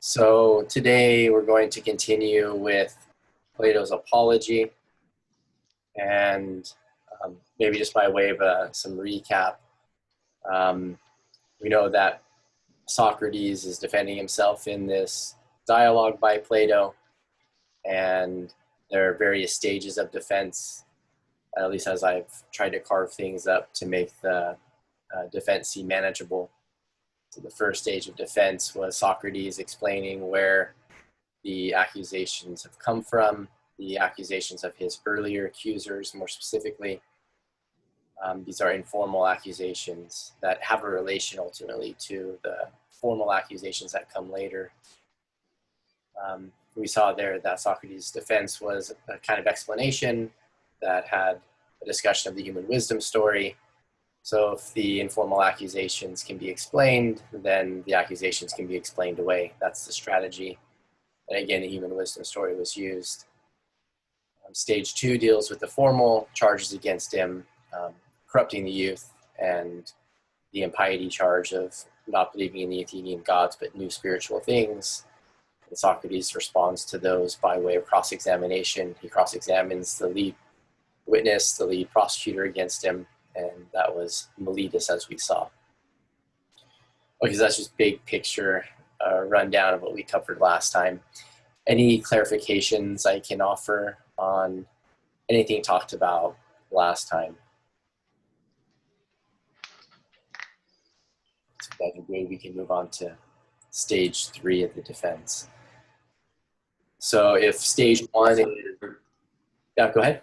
So today we're going to continue with Plato's Apology, and maybe just by way of some recap, um, we know that Socrates is defending himself in this dialogue by Plato, and there are various stages of defense, at least as I've tried to carve things up to make the defense seem manageable. So the first stage of defense was Socrates explaining where the accusations have come from, the accusations of his earlier accusers, more specifically. These are informal accusations that have a relation ultimately to the formal accusations that come later. We saw there that Socrates' defense was a kind of explanation that had a discussion of the human wisdom story. So if the informal accusations can be explained, then the accusations can be explained away. That's the strategy. And again, the human wisdom story was used. Stage 2 deals with the formal charges against him, corrupting the youth, and the impiety charge of not believing in the Athenian gods, but new spiritual things. And Socrates responds to those by way of cross-examination. He cross-examines the lead witness, the lead prosecutor against him, and that was Miletus, as we saw. Okay, so that's just big picture rundown of what we covered last time. Any clarifications I can offer on anything talked about last time? So that's good. We can move on to stage 3 of the defense. So if stage 1 is... Yeah, go ahead.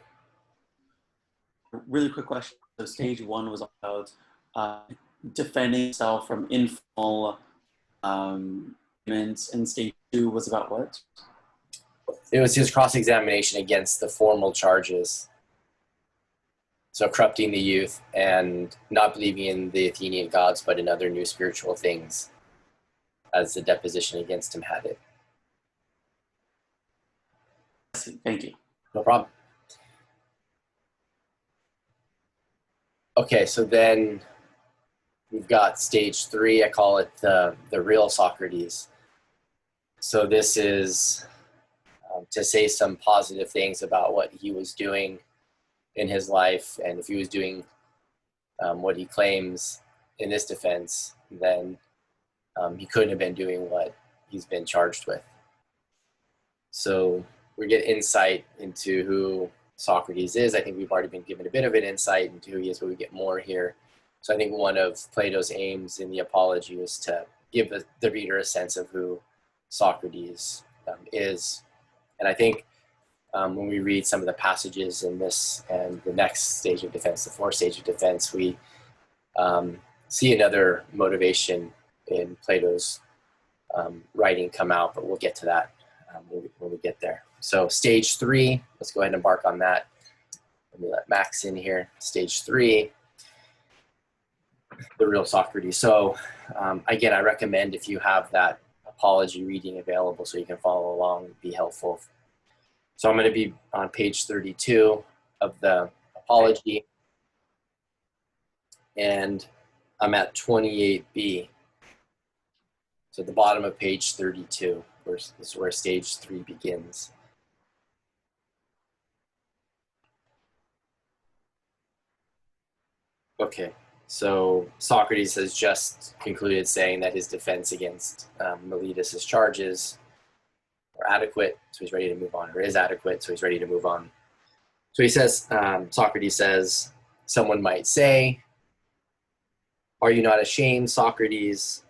Really quick question. So stage 1 was about defending yourself from informal arguments, and stage 2 was about what? It was his cross-examination against the formal charges. So corrupting the youth and not believing in the Athenian gods, but in other new spiritual things, as the deposition against him had it. Thank you. No problem. Okay, so then we've got stage 3. I call it the real Socrates. So this is to say some positive things about what he was doing in his life, and if he was doing what he claims in this defense, then he couldn't have been doing what he's been charged with. So we get insight into who Socrates is. I think we've already been given a bit of an insight into who he is, but we get more here. So I think one of Plato's aims in the Apology was to give the reader a sense of who Socrates is. And I think when we read some of the passages in this and the next stage of defense, the 4th stage of defense, we see another motivation in Plato's writing come out, but we'll get to that when we get there. So stage 3, let's go ahead and embark on that. Let me let Max in here. Stage 3, the real Socrates. So again, I recommend if you have that Apology reading available so you can follow along, it'd be helpful. So I'm going to be on page 32 of the Apology, and I'm at 28b. So at the bottom of page 32, this is where stage 3 begins. Okay, so Socrates has just concluded saying that his defense against Miletus' charges are adequate, so he's ready to move on, or is adequate, so he's ready to move on. So he says, Socrates says, someone might say, "Are you not ashamed, Socrates,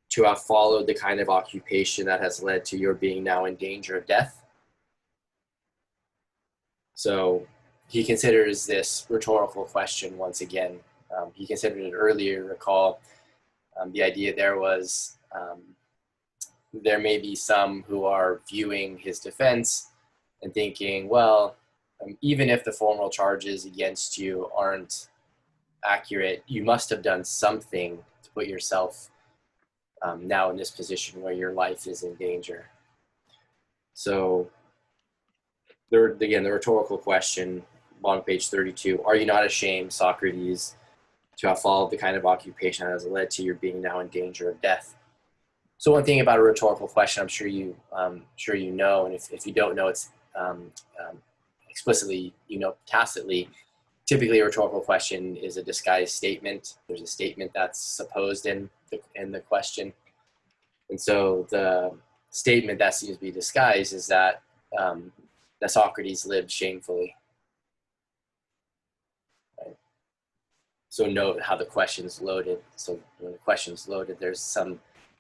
to have followed the kind of occupation that has led to your being now in danger of death?" So he considers this rhetorical question once again. He considered it earlier, recall. The idea there was there may be some who are viewing his defense and thinking, well, even if the formal charges against you aren't accurate, you must have done something to put yourself now in this position where your life is in danger. So again, the rhetorical question on page 32, are you not ashamed, Socrates, to have followed the kind of occupation that has led to your being now in danger of death? So one thing about a rhetorical question, I'm sure you know, and if you don't know, it's explicitly, tacitly. Typically, a rhetorical question is a disguised statement. There's a statement that's supposed in the question, and so the statement that seems to be disguised is that that Socrates lived shamefully. Right? So note how the question's loaded. So when the question's loaded, there's some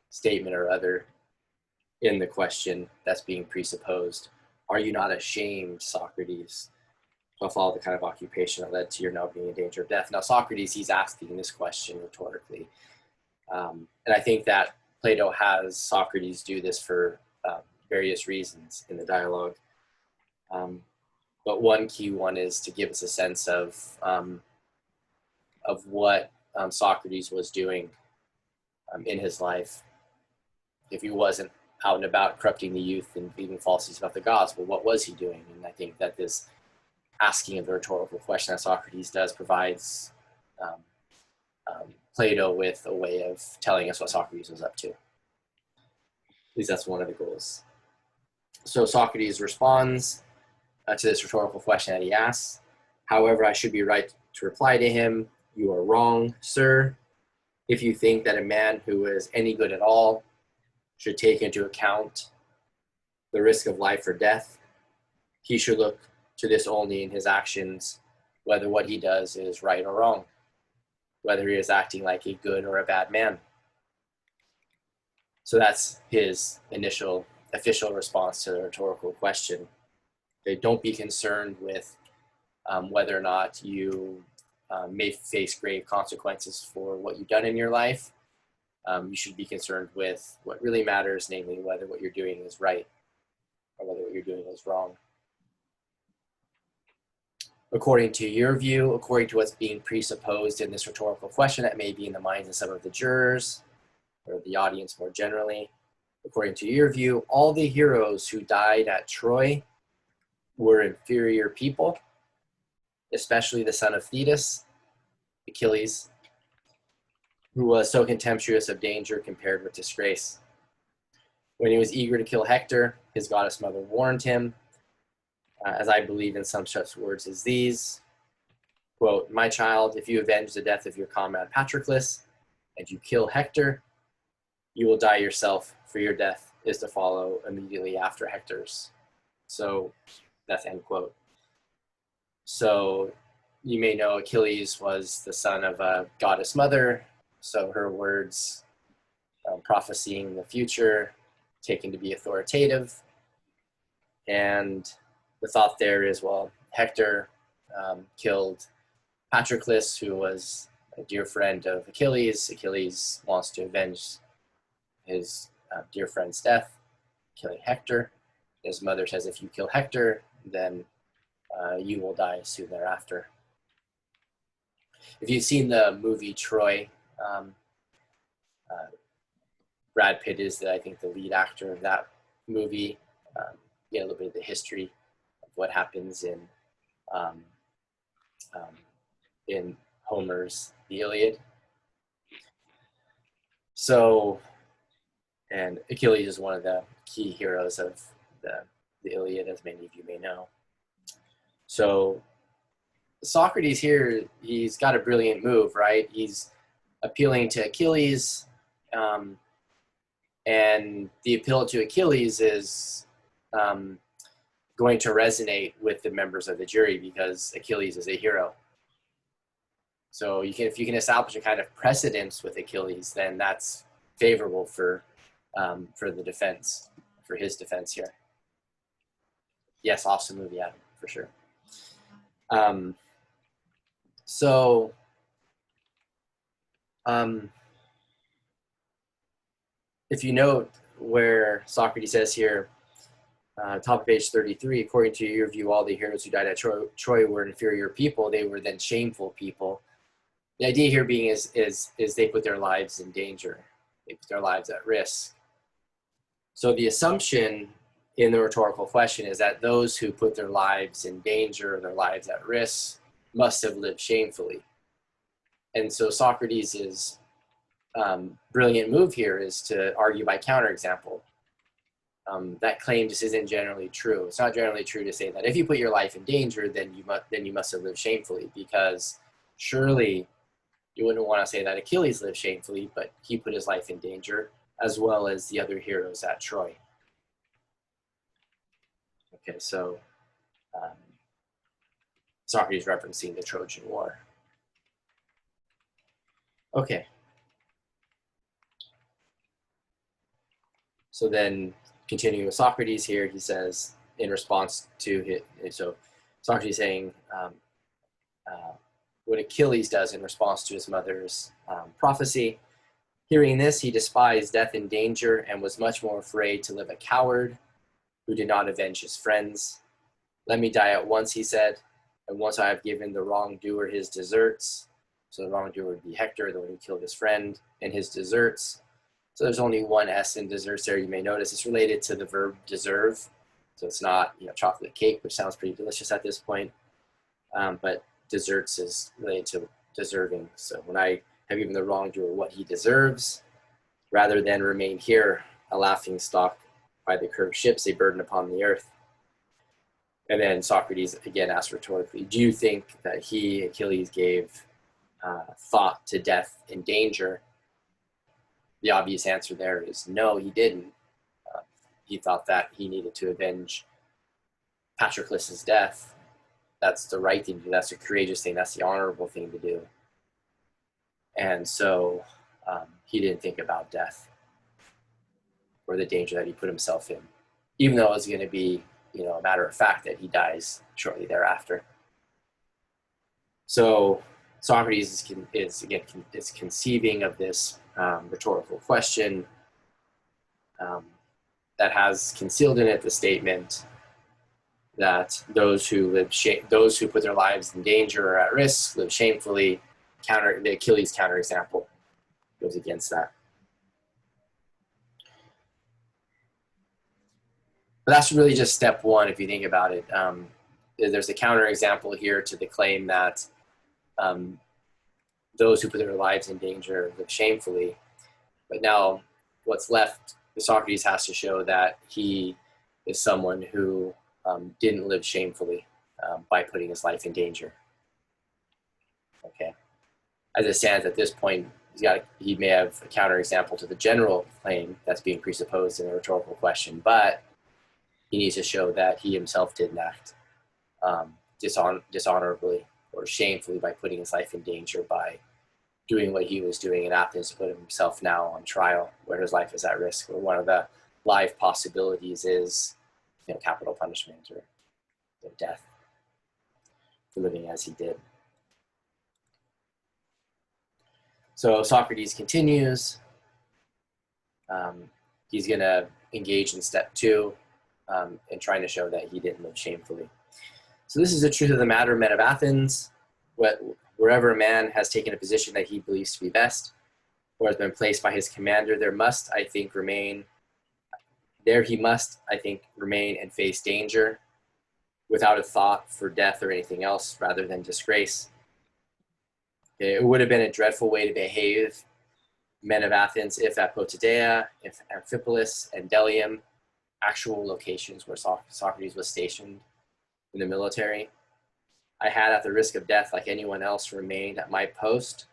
statement or other in the question that's being presupposed. Are you not ashamed, Socrates, to follow the kind of occupation that led to your now being in danger of death? Now, Socrates, he's asking this question rhetorically. And I think that Plato has Socrates do this for various reasons in the dialogue. But one key one is to give us a sense of what Socrates was doing in his life. If he wasn't out and about corrupting the youth and feeding falsities about the gods, well, what was he doing? And I think that this asking of the rhetorical question that Socrates does provides Plato with a way of telling us what Socrates was up to. At least that's one of the goals. So Socrates responds to this rhetorical question that he asks. However, I should be right to reply to him, you are wrong, sir, if you think that a man who is any good at all should take into account the risk of life or death. He should look to this only in his actions, whether what he does is right or wrong, whether he is acting like a good or a bad man. So that's his initial official response to the rhetorical question. They don't be concerned with whether or not you may face grave consequences for what you've done in your life. You should be concerned with what really matters, namely whether what you're doing is right or whether what you're doing is wrong. According to your view, according to what's being presupposed in this rhetorical question that may be in the minds of some of the jurors or the audience more generally, according to your view, all the heroes who died at Troy were inferior people, especially the son of Thetis, Achilles, who was so contemptuous of danger compared with disgrace. When he was eager to kill Hector, his goddess mother warned him, as I believe in some such words as these, quote, my child, if you avenge the death of your comrade Patroclus and you kill Hector, you will die yourself, for your death is to follow immediately after Hector's. So that's end quote. So you may know Achilles was the son of a goddess mother, so her words prophesying the future, taken to be authoritative. And the thought there is, well, Hector killed Patroclus, who was a dear friend of Achilles. Achilles wants to avenge his dear friend's death, killing Hector. His mother says, if you kill Hector, then you will die soon thereafter. If you've seen the movie Troy, Brad Pitt is, I think, the lead actor of that movie. Get a little bit of the history of what happens in Homer's The Iliad. So, and Achilles is one of the key heroes of the Iliad, as many of you may know. So Socrates here, he's got a brilliant move, right? He's appealing to Achilles, and the appeal to Achilles is going to resonate with the members of the jury because Achilles is a hero. So if you can establish a kind of precedence with Achilles, then that's favorable for the defense, for his defense here. Yes, awesome movie, Adam, for sure. If you note where Socrates says here, top of page 33, according to your view, all the heroes who died at Troy were inferior people. They were then shameful people. The idea here being is they put their lives in danger. They put their lives at risk. So the assumption in the rhetorical question is that those who put their lives in danger, their lives at risk, must have lived shamefully. And so Socrates is brilliant move here is to argue by counterexample. That claim just isn't generally true. It's not generally true to say that if you put your life in danger, then you must have lived shamefully, because surely you wouldn't want to say that Achilles lived shamefully, but he put his life in danger, as well as the other heroes at Troy. Okay, so Socrates referencing the Trojan War. Okay. So then, continuing with Socrates here, he says, in response to his, so Socrates saying, what Achilles does in response to his mother's prophecy. Hearing this, he despised death and danger and was much more afraid to live a coward who did not avenge his friends. Let me die at once, he said, and once I have given the wrongdoer his deserts. So the wrongdoer would be Hector, the one who killed his friend, and his deserts. So there's only one S in deserts there. You may notice it's related to the verb deserve. So it's not, chocolate cake, which sounds pretty delicious at this point. But deserts is related to deserving. So when I have given the wrongdoer what he deserves, rather than remain here, a laughing stock by the curved ships, a burden upon the earth. And then Socrates again asks rhetorically, do you think that he, Achilles, gave thought to death and danger? The obvious answer there is no, he didn't. He thought that he needed to avenge Patroclus's death. That's the right thing to do. That's a courageous thing. That's the honorable thing to do. And so he didn't think about death or the danger that he put himself in, even though it was going to be, a matter of fact that he dies shortly thereafter. So Socrates is conceiving of this rhetorical question that has concealed in it the statement that those who put their lives in danger or at risk live shamefully. The Achilles counterexample goes against that. But that's really just step one, if you think about it. There's a counterexample here to the claim that those who put their lives in danger live shamefully. But now what's left, Socrates has to show that he is someone who didn't live shamefully by putting his life in danger. Okay. As it stands at this point, he may have a counterexample to the general claim that's being presupposed in a rhetorical question, but he needs to show that he himself didn't act dishonorably or shamefully by putting his life in danger by doing what he was doing in Athens to put himself now on trial where his life is at risk, where one of the live possibilities is capital punishment or death for living as he did. So Socrates continues. He's going to engage in step two in trying to show that he didn't live shamefully. So this is the truth of the matter, men of Athens. Wherever a man has taken a position that he believes to be best, or has been placed by his commander, he must, I think, remain and face danger without a thought for death or anything else rather than disgrace. It would have been a dreadful way to behave, men of Athens, if at Potidea, if Amphipolis and Delium, actual locations where Socrates was stationed in the military, I had, at the risk of death like anyone else, remained at my post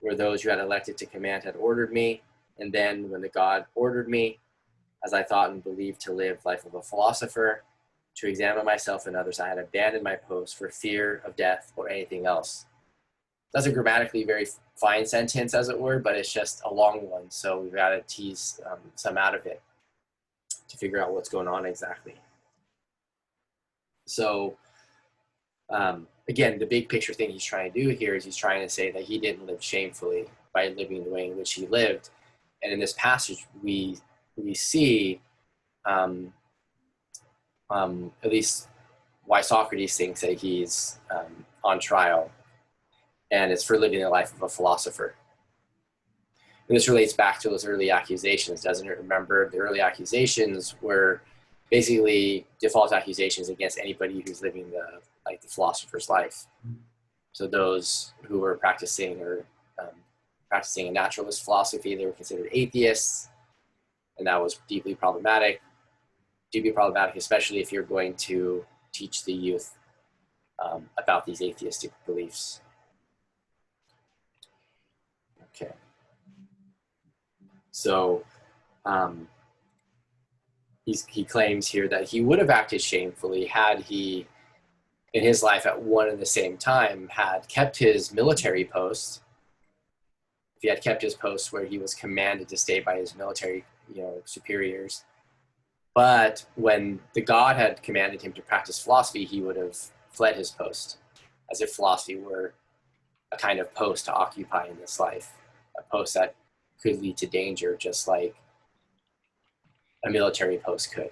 where those who had elected to command had ordered me, and then when the god ordered me, as I thought and believed to live life of a philosopher, to examine myself and others, I had abandoned my post for fear of death or anything else. That's a grammatically very fine sentence, as it were, but it's just a long one, so we've got to tease some out of it to figure out what's going on exactly. So again, the big picture thing he's trying to do here is he's trying to say that he didn't live shamefully by living the way in which he lived. And in this passage, we see at least why Socrates thinks that he's on trial, and it's for living the life of a philosopher. And this relates back to those early accusations, doesn't it? Remember, the early accusations were basically default accusations against anybody who's living the philosopher's life. So those who were practicing or practicing a naturalist philosophy, they were considered atheists, and that was deeply problematic. Deeply problematic, especially if you're going to teach the youth about these atheistic beliefs. Okay. So he claims here that he would have acted shamefully had he, in his life at one and the same time, had kept his military post. If he had kept his post where he was commanded to stay by his military, superiors. But when the god had commanded him to practice philosophy, he would have fled his post, as if philosophy were a kind of post to occupy in this life, a post that could lead to danger, just like a military post could.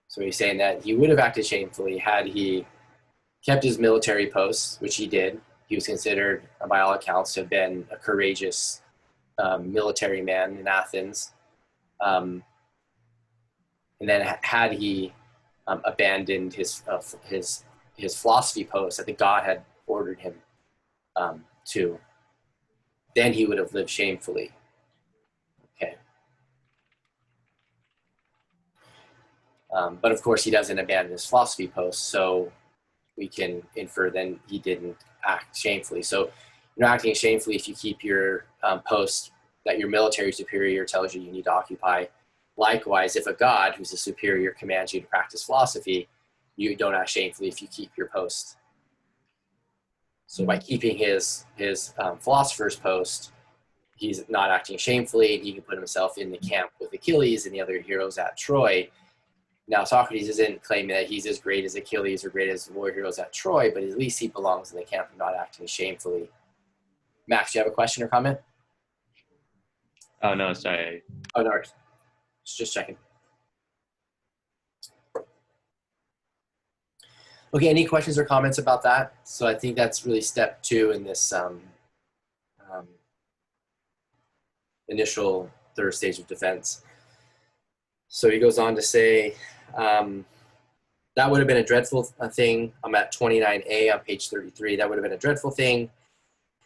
So he's saying that he would have acted shamefully had he kept his military posts, which he did. He was considered, by all accounts, to have been a courageous military man in Athens. And then had he abandoned his philosophy post that the god had ordered him to, then he would have lived shamefully. Okay. But of course, he doesn't abandon his philosophy post, so we can infer then he didn't act shamefully. So you're not acting shamefully if you keep your post that your military superior tells you need to occupy. Likewise, if a god who's a superior commands you to practice philosophy, you don't act shamefully if you keep your post. So by keeping his philosopher's post, he's not acting shamefully, and he can put himself in the camp with Achilles and the other heroes at Troy. Now, Socrates isn't claiming that he's as great as Achilles or great as the war heroes at Troy, but at least he belongs in the camp of not acting shamefully. Max, do you have a question or comment? Oh, no, sorry. Oh, no, just checking. Okay, any questions or comments about that? So I think that's really step 2 in this initial third stage of defense. So he goes on to say, that would have been a dreadful thing. I'm at 29a on page 33. That would have been a dreadful thing.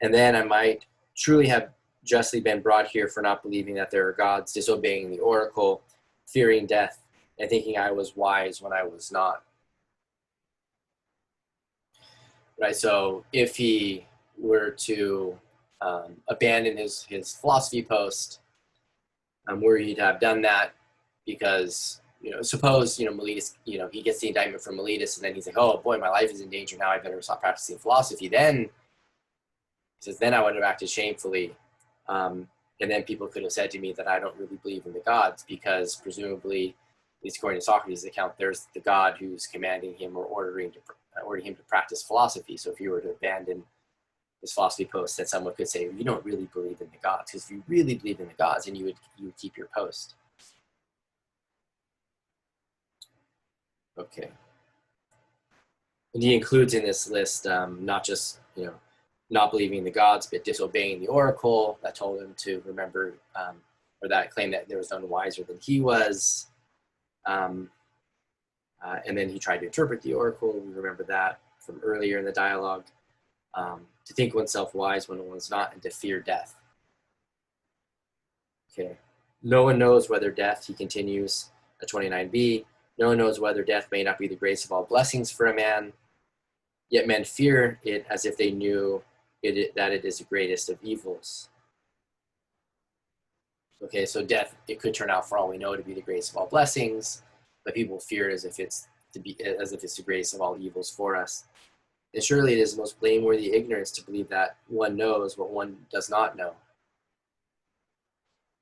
And then I might truly have justly been brought here for not believing that there are gods, disobeying the oracle, fearing death, and thinking I was wise when I was not. Right, so if he were to abandon his philosophy post, where he'd have done that because, suppose, Miletus, he gets the indictment from Miletus, and then he's like, oh boy, my life is in danger now, I better stop practicing philosophy. Then, he says, then I would have acted shamefully. And then people could have said to me that I don't really believe in the gods, because presumably, at least according to Socrates' account, there's the god who's commanding him or ordering him to practice philosophy. So if you were to abandon his philosophy post, then someone could say, you don't really believe in the gods, because if you really believe in the gods, then you would keep your post. Okay. And he includes in this list not just, not believing in the gods, but disobeying the oracle that told him to remember, or that claimed that there was none wiser than he was. And then he tried to interpret the oracle. We remember that from earlier in the dialogue. To think oneself wise when one's not, and to fear death. Okay. No one knows whether death, he continues at 29b, no one knows whether death may not be the greatest of all blessings for a man, yet men fear it as if they knew that it is the greatest of evils. Okay, so death, it could turn out, for all we know, to be the greatest of all blessings, but people fear it as if it's the greatest of all evils for us. And surely it is the most blameworthy ignorance to believe that one knows what one does not know.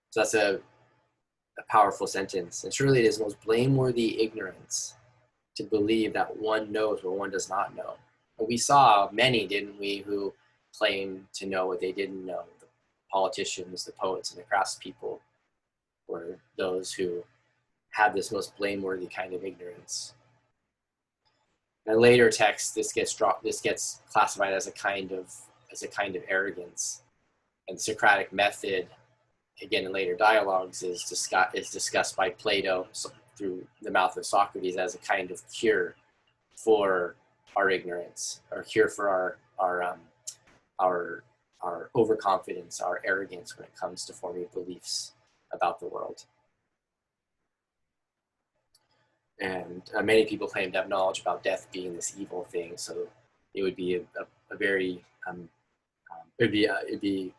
So that's a powerful sentence. And surely it is the most blameworthy ignorance to believe that one knows what one does not know. And we saw many, didn't we, who claimed to know what they didn't know. The politicians, the poets, and the craftspeople were those who had this most blameworthy kind of ignorance. In later texts, this gets classified as a kind of arrogance. And the Socratic method, again in later dialogues, is discussed by Plato through the mouth of Socrates as a kind of cure for our ignorance, or cure for our our overconfidence, our arrogance when it comes to forming beliefs about the world. And many people claim to have knowledge about death being this evil thing, so it would be a very it'd be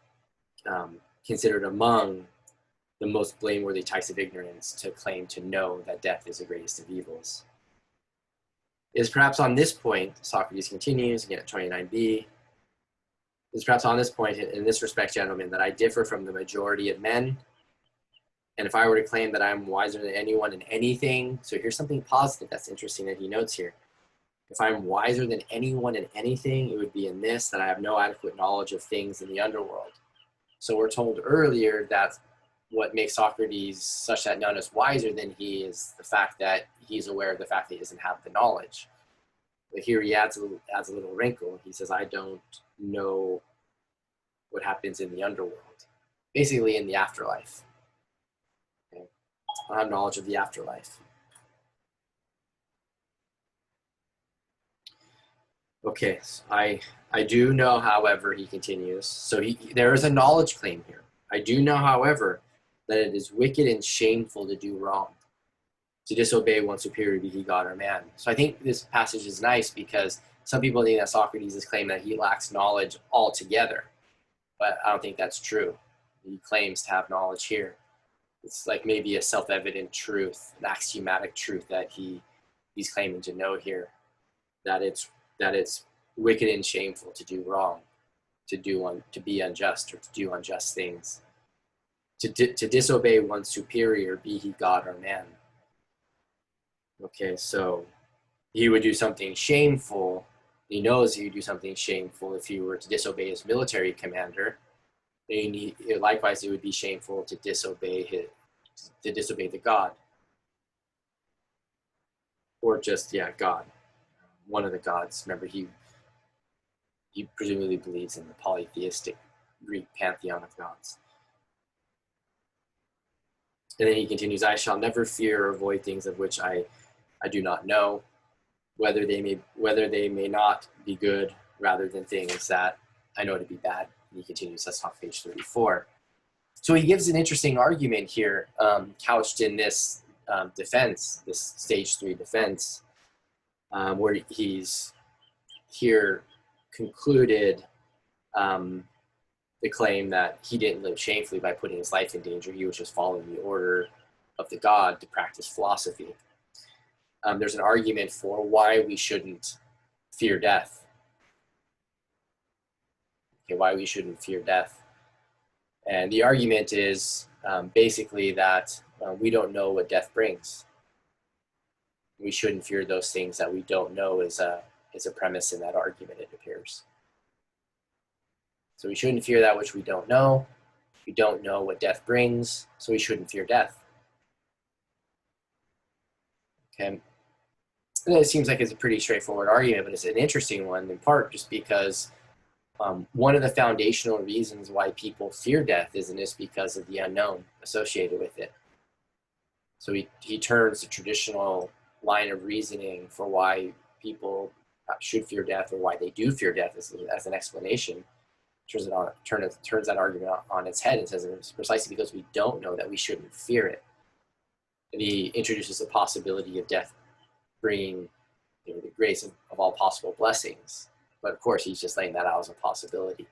considered among the most blameworthy types of ignorance to claim to know that death is the greatest of evils. It is perhaps on this point, Socrates continues again at 29b. It is perhaps on this point, in this respect, gentlemen, that I differ from the majority of men. And if I were to claim that I'm wiser than anyone in anything, so here's something positive that's interesting that he notes here. If I'm wiser than anyone in anything, it would be in this, that I have no adequate knowledge of things in the underworld. So we're told earlier that what makes Socrates such that none is wiser than he is the fact that he's aware of the fact that he doesn't have the knowledge. But here he adds a little wrinkle. He says, I don't know what happens in the underworld, basically in the afterlife. Okay. I don't have knowledge of the afterlife. Okay, so I do know, however, he continues, so there is a knowledge claim here. I do know, however, that it is wicked and shameful to do wrong, to disobey one's superior, be he God or man. So I think this passage is nice because some people think that Socrates is claiming that he lacks knowledge altogether, but I don't think that's true. He claims to have knowledge here. It's like maybe a self-evident truth, an axiomatic truth that he's claiming to know here, that it's wicked and shameful to do wrong, to be unjust, or to do unjust things, to disobey one's superior, be he God or man. Okay, so he would do something shameful. He knows he would do something shameful if he were to disobey his military commander. And likewise, it would be shameful to disobey the God, or just God, one of the gods. Remember, he presumably believes in the polytheistic Greek pantheon of gods. And then he continues, I shall never fear or avoid things of which I do not know, whether they may not be good, rather than things that I know to be bad. And he continues, that's on page 34. So he gives an interesting argument here, couched in this defense, this stage 3 defense, where he's here concluded the claim that he didn't live shamefully by putting his life in danger. He was just following the order of the god to practice philosophy. There's an argument for why we shouldn't fear death. Okay, why we shouldn't fear death. And the argument is basically that we don't know what death brings. We shouldn't fear those things that we don't know is a premise in that argument, it appears. So we shouldn't fear that which we don't know. We don't know what death brings, so we shouldn't fear death. Okay. And it seems like it's a pretty straightforward argument, but it's an interesting one in part just because one of the foundational reasons why people fear death is because of the unknown associated with it. So he turns the traditional line of reasoning for why people should fear death or why they do fear death as an explanation. Turns that argument on its head and says it's precisely because we don't know that we shouldn't fear it. And he introduces the possibility of death bringing the grace of all possible blessings. But of course, he's just laying that out as a possibility.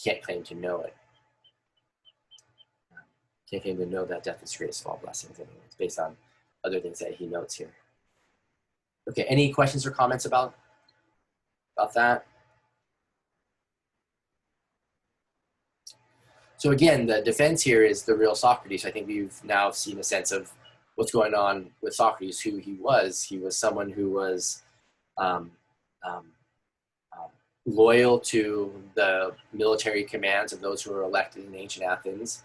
Can't claim to know it. Can't claim to know that death is the greatest of all blessings. It's based on other things that he notes here. Okay, any questions or comments about that? So again, the defense here is the real Socrates. I think we've now seen a sense of what's going on with Socrates, who he was. He was someone who was loyal to the military commands of those who were elected in ancient Athens,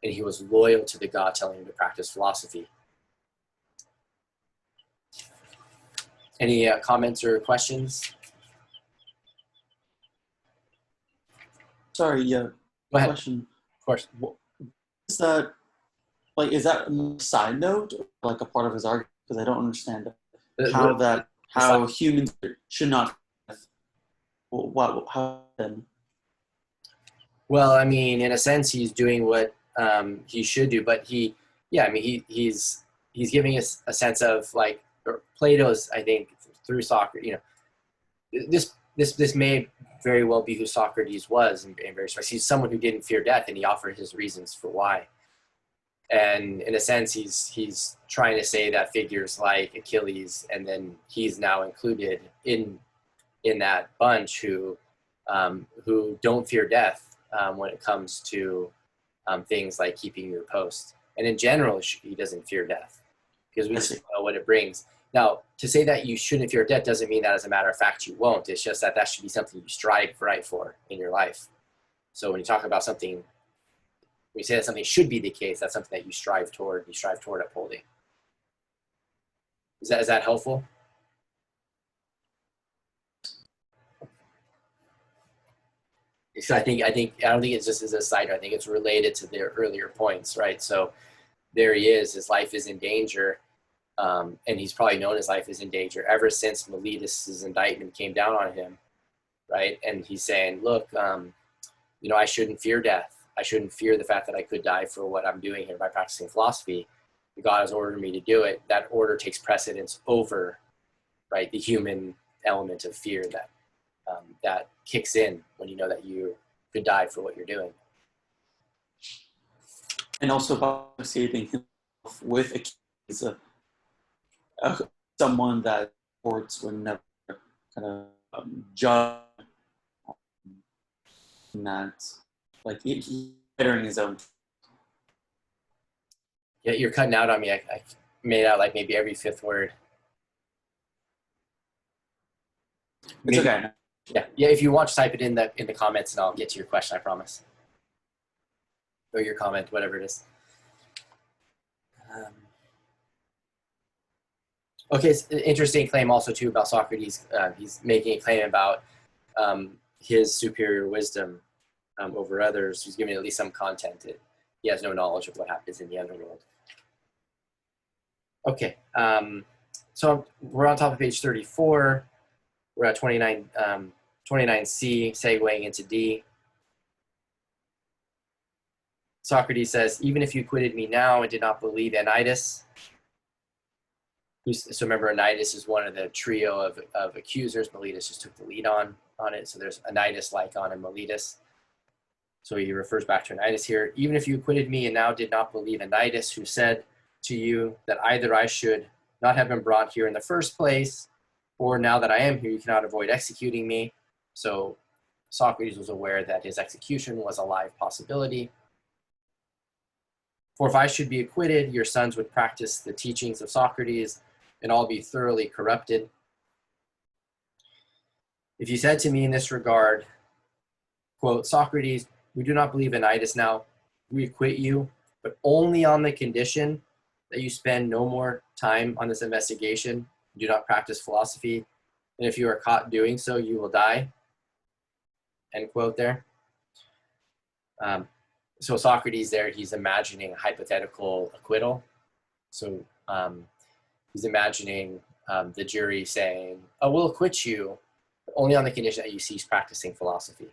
and he was loyal to the god telling him to practice philosophy. Any comments or questions? Sorry, Go ahead. question. Of course. Is that a side note, or like a part of his argument? Because I don't understand how humans should not. How then? Well, I mean, in a sense, he's doing what he should do, but yeah, I mean, he's giving us a sense of like Plato's, I think, through Socrates. This may very well be who Socrates was in various ways. He's someone who didn't fear death, and he offered his reasons for why. And in a sense, he's trying to say that figures like Achilles, and then he's now included in that bunch who don't fear death when it comes to things like keeping your post. And in general, he doesn't fear death because we know what it brings. Now, to say that you shouldn't fear death doesn't mean that as a matter of fact you won't. It's just that should be something you strive right for in your life. So when you talk about something, when you say that something should be the case, that's something that you strive toward upholding. Is that helpful? So I don't think it's just as a side. I think it's related to their earlier points, right? So there he is. His life is in danger, and he's probably known his life is in danger ever since Meletus's indictment came down on him, right? And he's saying, "Look, I shouldn't fear death. I shouldn't fear the fact that I could die for what I'm doing here by practicing philosophy. God has ordered me to do it. That order takes precedence over, right, the human element of fear that kicks in when you know that you could die for what you're doing." And also by associating himself with Achilles, someone that courts would never kind of judge that, like he's bettering his own. Yeah, you're cutting out on me. I made out like maybe every fifth word. It's okay. Yeah. If you want to type it in the comments, and I'll get to your question. I promise. Or your comment, whatever it is. Okay, it's an interesting claim also too about Socrates. He's making a claim about his superior wisdom over others. He's giving at least some content. He has no knowledge of what happens in the underworld. Okay, so we're on top of page 34. We're at 29, 29C, segueing into D. Socrates says, even if you quitted me now and did not believe Anytus, so remember Anytus is one of the trio of accusers. Meletus just took the lead on it. So there's Anytus, Lycon, and Meletus. So he refers back to Anytus here. Even if you quitted me and now did not believe Anytus, who said to you that either I should not have been brought here in the first place, or now that I am here, you cannot avoid executing me. So Socrates was aware that his execution was a live possibility. For if I should be acquitted, your sons would practice the teachings of Socrates and all be thoroughly corrupted. If you said to me in this regard, quote, Socrates, we do not believe in Anytus now, we acquit you, but only on the condition that you spend no more time on this investigation, do not practice philosophy, and if you are caught doing so, you will die, end quote there. So Socrates there, he's imagining a hypothetical acquittal. So he's imagining the jury saying, oh, we'll acquit you, but only on the condition that you cease practicing philosophy.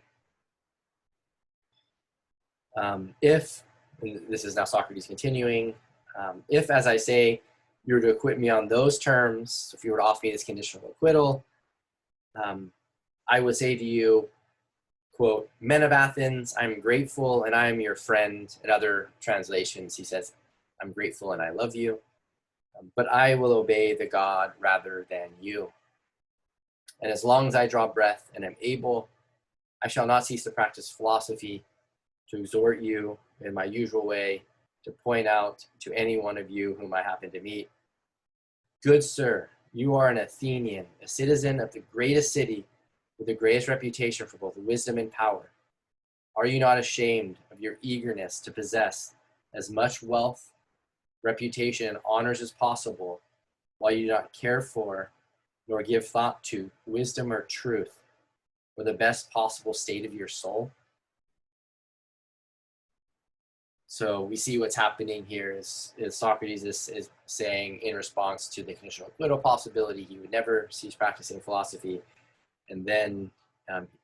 If, and this is now Socrates continuing, if, as I say, you were to acquit me on those terms, so if you were to offer me this conditional acquittal, I would say to you, quote, men of Athens, I'm grateful and I am your friend. In other translations, he says, I'm grateful and I love you, but I will obey the God rather than you. And as long as I draw breath and am able, I shall not cease to practice philosophy, to exhort you in my usual way, to point out to any one of you whom I happen to meet, good sir, you are an Athenian, a citizen of the greatest city with the greatest reputation for both wisdom and power. Are you not ashamed of your eagerness to possess as much wealth, reputation, and honors as possible, while you do not care for nor give thought to wisdom or truth, or the best possible state of your soul? So we see what's happening here is Socrates is saying in response to the conditional acquittal possibility, he would never cease practicing philosophy. And then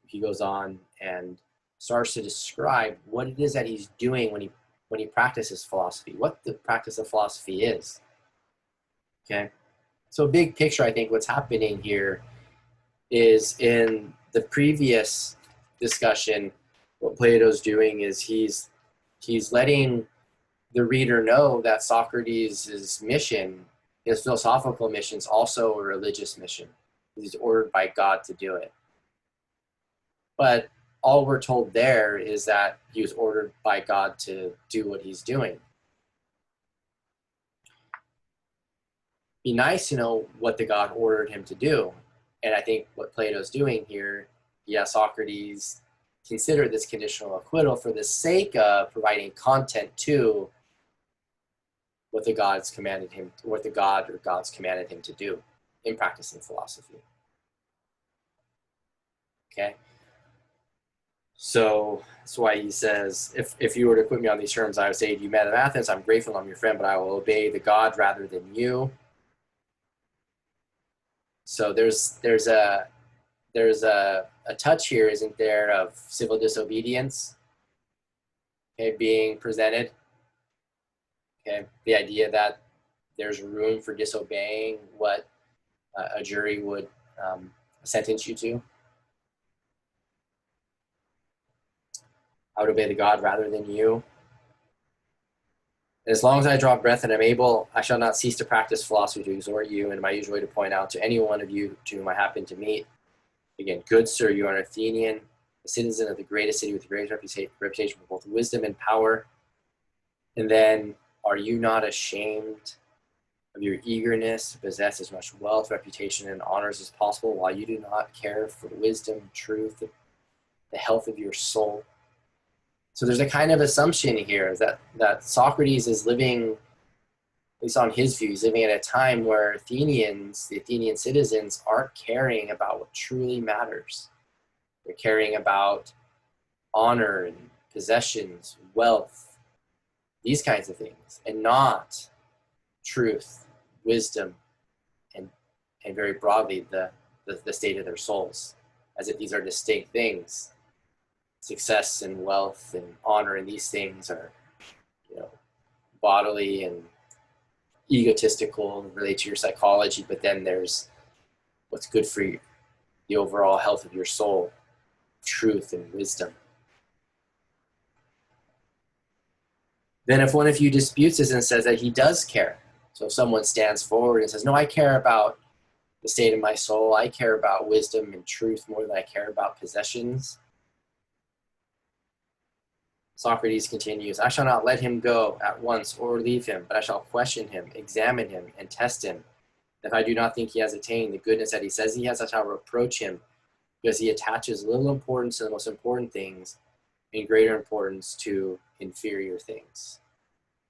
he goes on and starts to describe what it is that he's doing when he practices philosophy, what the practice of philosophy is. Okay, so big picture, I think what's happening here is in the previous discussion, what Plato's doing is he's letting the reader know that Socrates' mission, his philosophical mission, is also a religious mission. He's ordered by God to do it. But all we're told there is that he was ordered by God to do what he's doing. Be nice to know what the God ordered him to do. And I think what Plato's doing here, Socrates considered this conditional acquittal for the sake of providing content to what the gods commanded him, what the God or gods commanded him to do in practicing philosophy. Okay? So that's why he says, if you were to put me on these terms, I would say to you, man of Athens, I'm grateful I'm your friend, but I will obey the God rather than you. So there's a touch here, isn't there, of civil disobedience, okay, being presented. Okay, the idea that there's room for disobeying what a jury would sentence you to. I would obey the God rather than you. And as long as I draw breath and am able, I shall not cease to practice philosophy to exhort you and my usual way to point out to any one of you to whom I happen to meet. Again, good sir, you are an Athenian, a citizen of the greatest city with the greatest reputation for both wisdom and power. And then, are you not ashamed of your eagerness to possess as much wealth, reputation, and honors as possible, while you do not care for wisdom, truth, the health of your soul? So there's a kind of assumption here that Socrates is living, at least on his view, he's living at a time where the Athenian citizens, aren't caring about what truly matters. They're caring about honor and possessions, wealth, these kinds of things, and not truth, wisdom, and very broadly the state of their souls, as if these are distinct things. Success and wealth and honor and these things are, bodily and egotistical, relate to your psychology, but then there's what's good for you, the overall health of your soul, truth and wisdom. Then if one of you disputes this and says that he does care, so if someone stands forward and says, no, I care about the state of my soul, I care about wisdom and truth more than I care about possessions, Socrates continues, I shall not let him go at once or leave him, but I shall question him, examine him, and test him. If I do not think he has attained the goodness that he says he has, I shall reproach him, because he attaches little importance to the most important things and greater importance to inferior things.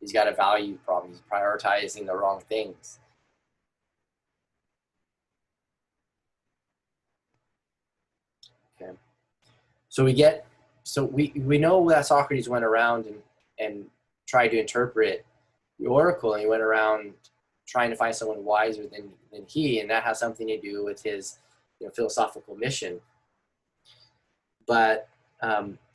He's got a value problem. He's prioritizing the wrong things. Okay. So we know that Socrates went around and tried to interpret the oracle, and he went around trying to find someone wiser than he, and that has something to do with his philosophical mission. But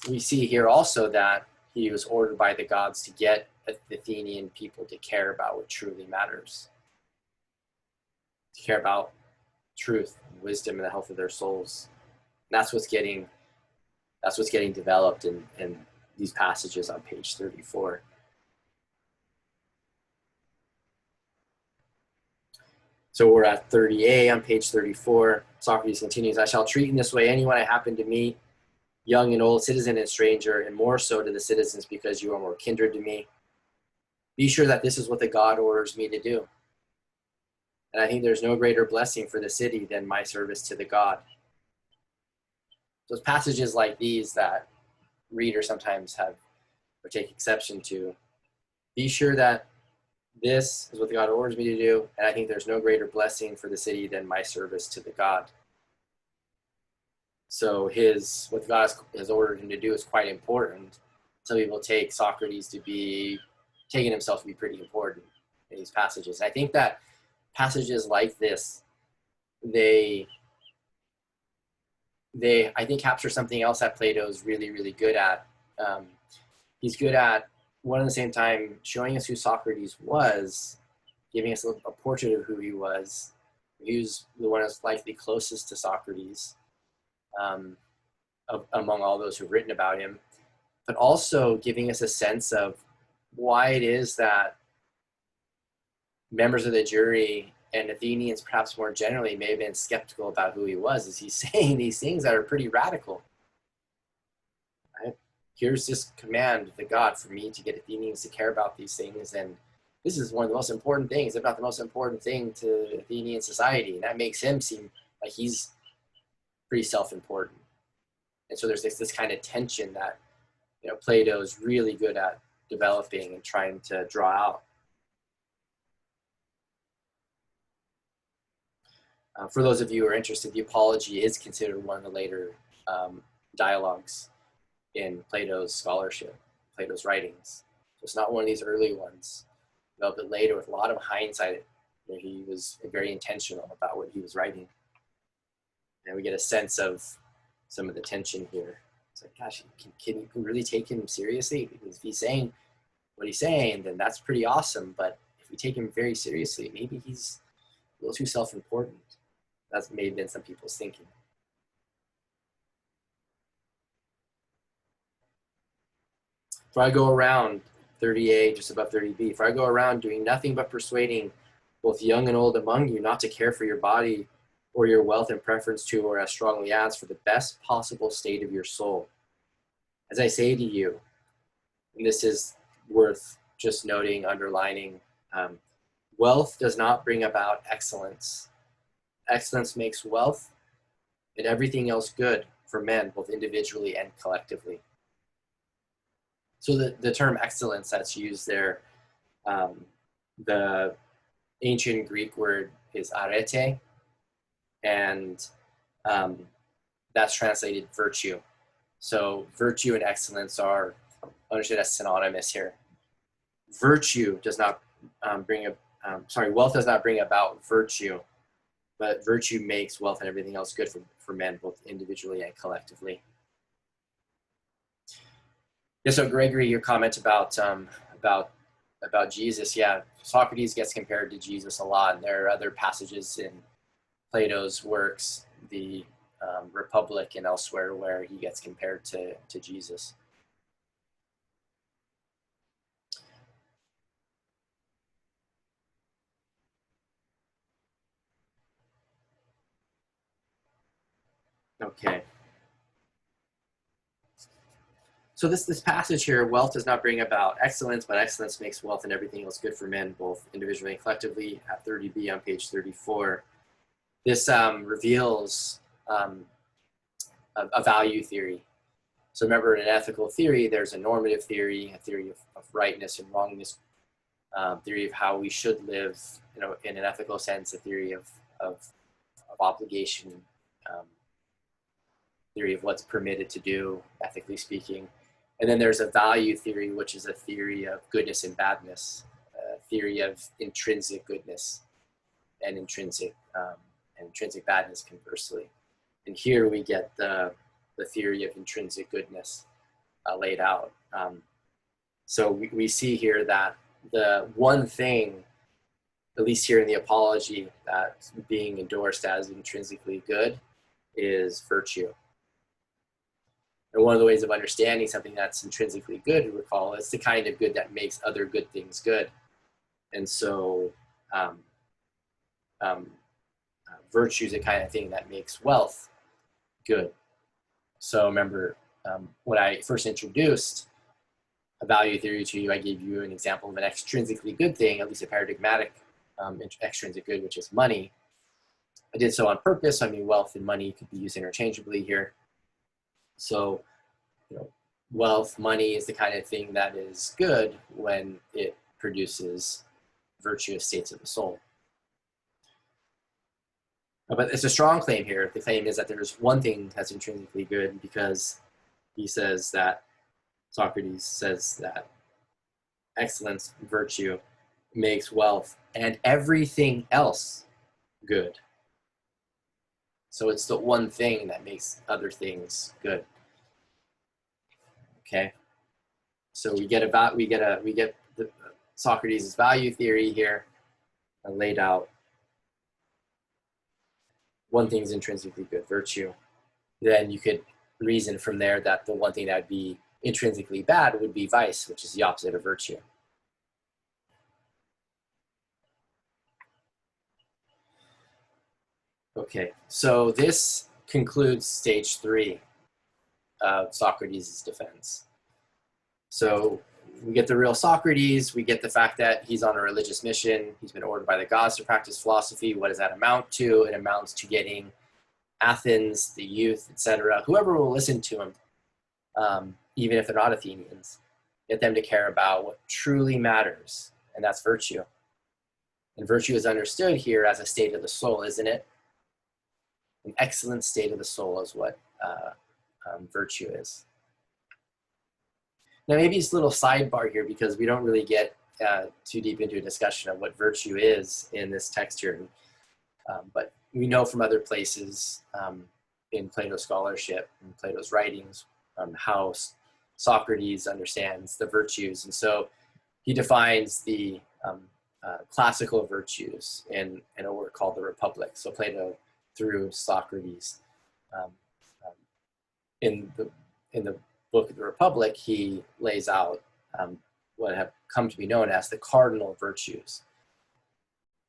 we see here also that he was ordered by the gods to get the Athenian people to care about what truly matters, to care about truth, and wisdom, and the health of their souls. And that's what's getting developed in these passages on page 34. So we're at 30a on page 34. Socrates continues, I shall treat in this way anyone I happen to meet, young and old, citizen and stranger, and more so to the citizens because you are more kindred to me. Be sure that this is what the God orders me to do. And I think there's no greater blessing for the city than my service to the God. Those passages like these that readers sometimes have or take exception to. Be sure that this is what the God orders me to do, and I think there's no greater blessing for the city than my service to the God. So what God has ordered him to do is quite important. Some people take Socrates to be taking himself to be pretty important in these passages. I think that passages like this, they they, I think, capture something else that Plato is really, really good at. He's good at, one at the same time, showing us who Socrates was, giving us a portrait of who he was. He was the one that's likely closest to Socrates among all those who've written about him, but also giving us a sense of why it is that members of the jury and Athenians, perhaps more generally, may have been skeptical about who he was, as he's saying these things that are pretty radical. Right? Here's this command of the god for me to get Athenians to care about these things, and this is one of the most important things, if not the most important thing to Athenian society, and that makes him seem like he's pretty self-important. And so there's this kind of tension that, you know, Plato is really good at developing and trying to draw out. For those of you who are interested, the Apology is considered one of the later dialogues in Plato's scholarship, Plato's writings. So it's not one of these early ones. Developed it later with a lot of hindsight. You know, he was very intentional about what he was writing. And we get a sense of some of the tension here. It's like, gosh, can you really take him seriously? Because if he's saying what he's saying, then that's pretty awesome. But if we take him very seriously, maybe he's a little too self-important. That's maybe been some people's thinking. If I go around 30a, just above 30b, if I go around doing nothing but persuading both young and old among you not to care for your body or your wealth in preference to, or as strongly as, for the best possible state of your soul. As I say to you, and this is worth just noting, underlining, wealth does not bring about excellence. Excellence makes wealth and everything else good for men, both individually and collectively. So the term excellence that's used there, the ancient Greek word is arete, and that's translated virtue. So virtue and excellence are understood as synonymous here. Virtue does not wealth does not bring about virtue, but virtue makes wealth and everything else good for men, both individually and collectively. Yeah, so Gregory, your comment about Jesus, yeah, Socrates gets compared to Jesus a lot, and there are other passages in Plato's works, the Republic and elsewhere, where he gets compared to Jesus. Okay. So this passage here, wealth does not bring about excellence, but excellence makes wealth and everything else good for men, both individually and collectively, at 30b on page 34. This reveals a value theory. So remember, in an ethical theory, there's a normative theory, a theory of rightness and wrongness, theory of how we should live, you know, in an ethical sense, a theory of obligation, theory of what's permitted to do, ethically speaking. And then there's a value theory, which is a theory of goodness and badness, a theory of intrinsic goodness and intrinsic badness, conversely. And here we get the theory of intrinsic goodness laid out. So we see here that the one thing, at least here in the Apology, that's being endorsed as intrinsically good is virtue. And one of the ways of understanding something that's intrinsically good, recall, it's the kind of good that makes other good things good. And so virtue is the kind of thing that makes wealth good. So remember, when I first introduced a value theory to you, I gave you an example of an extrinsically good thing, at least a paradigmatic extrinsic good, which is money. I did so on purpose. I mean, wealth and money could be used interchangeably here. So, you know, wealth, money is the kind of thing that is good when it produces virtuous states of the soul. But it's a strong claim here. The claim is that there's one thing that's intrinsically good, because he says that, Socrates says that excellence, virtue, makes wealth and everything else good. So it's the one thing that makes other things good. Okay. So we get the Socrates' value theory here laid out. One thing is intrinsically good, virtue. Then you could reason from there that the one thing that would be intrinsically bad would be vice, which is the opposite of virtue. Okay, so this concludes stage 3 of Socrates' defense. So we get the real Socrates, we get the fact that he's on a religious mission, he's been ordered by the gods to practice philosophy. What does that amount to? It amounts to getting Athens, the youth, etc., whoever will listen to him, even if they're not Athenians, get them to care about what truly matters, and that's virtue. And virtue is understood here as a state of the soul, isn't it? An excellent state of the soul is what virtue is. Now, maybe it's a little sidebar here because we don't really get too deep into a discussion of what virtue is in this text here. But we know from other places in Plato's scholarship and Plato's writings how Socrates understands the virtues. And so he defines the classical virtues in a work called The Republic. So Plato, through Socrates, in the book of The Republic, he lays out what have come to be known as the cardinal virtues.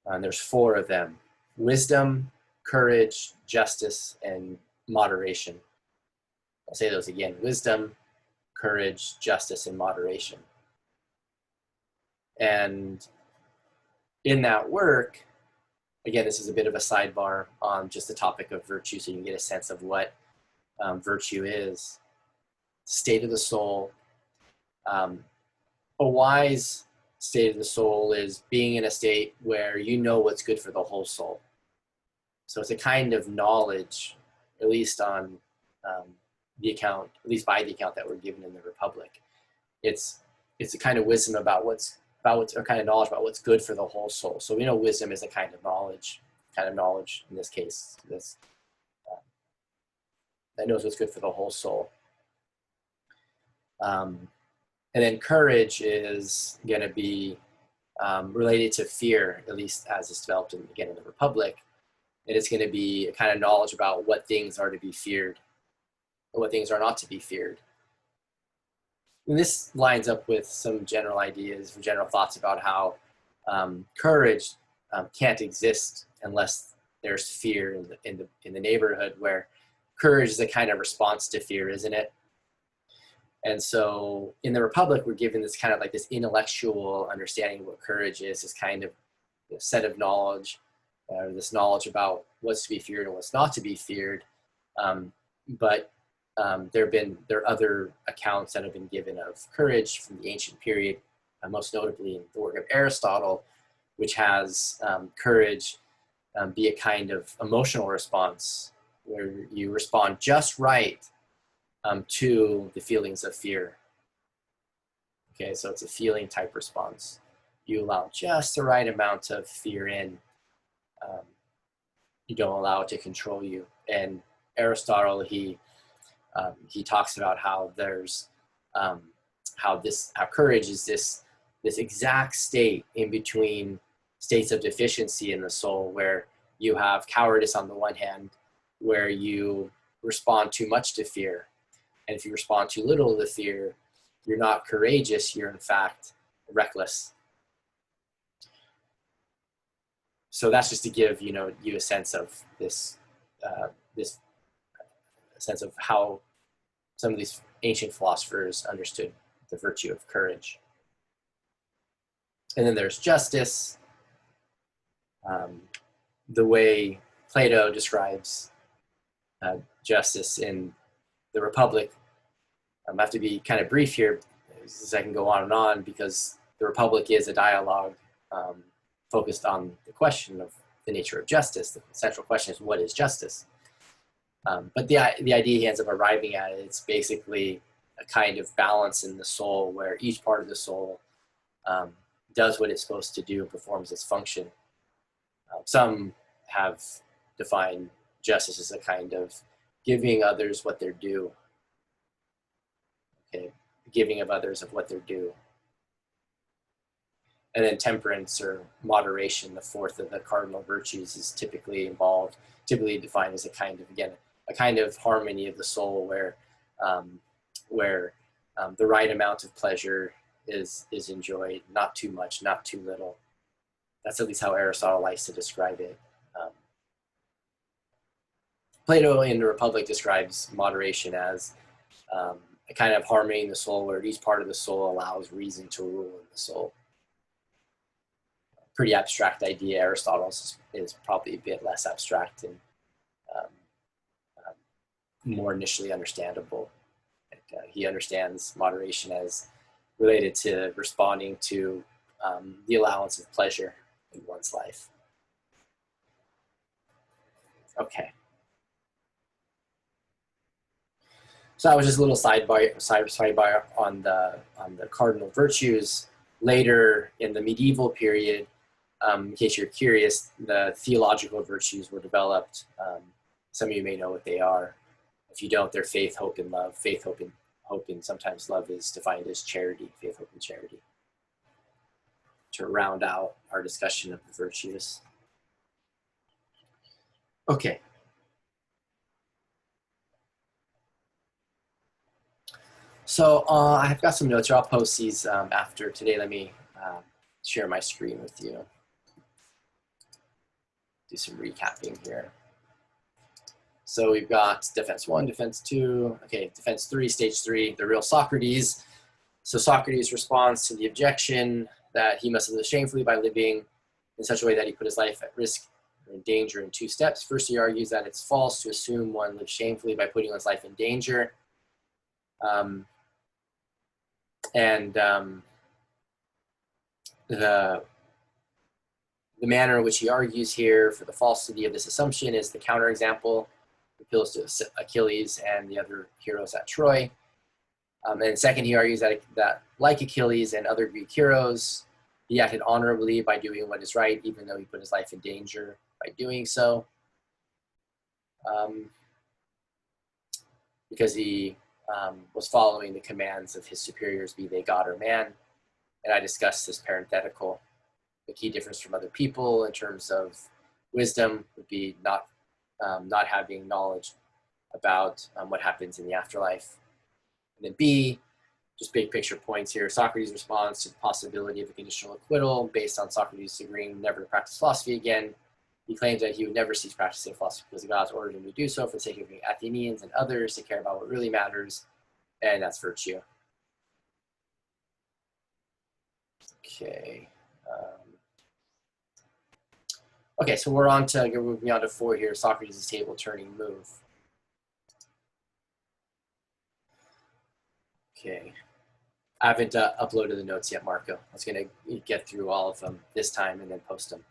And there's 4 of them: wisdom, courage, justice, and moderation. I'll say those again: wisdom, courage, justice, and moderation. And in that work, again, this is a bit of a sidebar on just the topic of virtue, so you can get a sense of what virtue is. State of the soul. A wise state of the soul is being in a state where you know what's good for the whole soul. So it's a kind of knowledge, at least on the account, at least by the account that we're given in the Republic. It's a kind of wisdom about or kind of knowledge about what's good for the whole soul. So we know wisdom is a kind of knowledge in this case, that knows what's good for the whole soul. And then courage is going to be related to fear, at least as it's developed in the Republic. And it's going to be a kind of knowledge about what things are to be feared and what things are not to be feared. And this lines up with some general ideas, some general thoughts about how courage can't exist unless there's fear in the neighborhood, where courage is a kind of response to fear, isn't it? And so in the Republic, we're given this kind of like this intellectual understanding of what courage is, this kind of set of knowledge, this knowledge about what's to be feared and what's not to be feared. But there are other accounts that have been given of courage from the ancient period, most notably in the work of Aristotle, which has courage be a kind of emotional response where you respond just right to the feelings of fear. Okay, so it's a feeling type response. You allow just the right amount of fear in. You don't allow it to control you. And Aristotle, he talks about how there's how courage is this exact state in between states of deficiency in the soul, where you have cowardice on the one hand, where you respond too much to fear. And if you respond too little to the fear, you're not courageous, you're in fact reckless. So that's just to give you a sense of this sense of how some of these ancient philosophers understood the virtue of courage. And then there's justice. The way Plato describes justice in the Republic. I have to be kind of brief here, as I can go on and on, because the Republic is a dialogue focused on the question of the nature of justice. The central question is, what is justice? But the idea he ends up arriving at, it's basically a kind of balance in the soul, where each part of the soul does what it's supposed to do and performs its function. Some have defined justice is a kind of giving others what they're due. Okay, giving of others of what they're due. And then temperance or moderation, the fourth of the cardinal virtues, is typically defined as a kind of, again, a kind of harmony of the soul where the right amount of pleasure is enjoyed, not too much, not too little. That's at least how Aristotle likes to describe it. Plato in the Republic describes moderation as a kind of harmony in the soul where each part of the soul allows reason to rule in the soul. Pretty abstract idea. Aristotle's is probably a bit less abstract and more initially understandable. He understands moderation as related to responding to the allowance of pleasure in one's life. Okay. So that was just a little sidebar on the cardinal virtues. Later in the medieval period, in case you're curious, the theological virtues were developed. Some of you may know what they are. If you don't, they're faith, hope, and love. Faith, hope, and sometimes love is defined as charity. Faith, hope, and charity. To round out our discussion of the virtues. Okay. So I've got some notes here. I'll post these after today. Let me share my screen with you. Do some recapping here. So we've got defense 1, defense 2, okay, defense 3, stage 3, the real Socrates. So Socrates responds to the objection that he must live shamefully by living in such a way that he put his life at risk or in danger in 2 steps. First, he argues that it's false to assume one lives shamefully by putting one's life in danger. The manner in which he argues here for the falsity of this assumption is the counterexample. He appeals to Achilles and the other heroes at Troy. And second, he argues that like Achilles and other Greek heroes, he acted honorably by doing what is right, even though he put his life in danger by doing so. Because he was following the commands of his superiors, be they God or man. And I discussed this parenthetical. The key difference from other people in terms of wisdom would be not having knowledge about what happens in the afterlife. And then B, just big picture points here. Socrates responds to the possibility of a conditional acquittal based on Socrates agreeing never to practice philosophy again. He claims that he would never cease practicing philosophy because the gods ordered him to do so for the sake of Athenians and others to care about what really matters, and that's virtue. Okay. Okay, so we're moving on to 4 here, Socrates' table turning move. Okay. I haven't uploaded the notes yet, Marco. I was going to get through all of them this time and then post them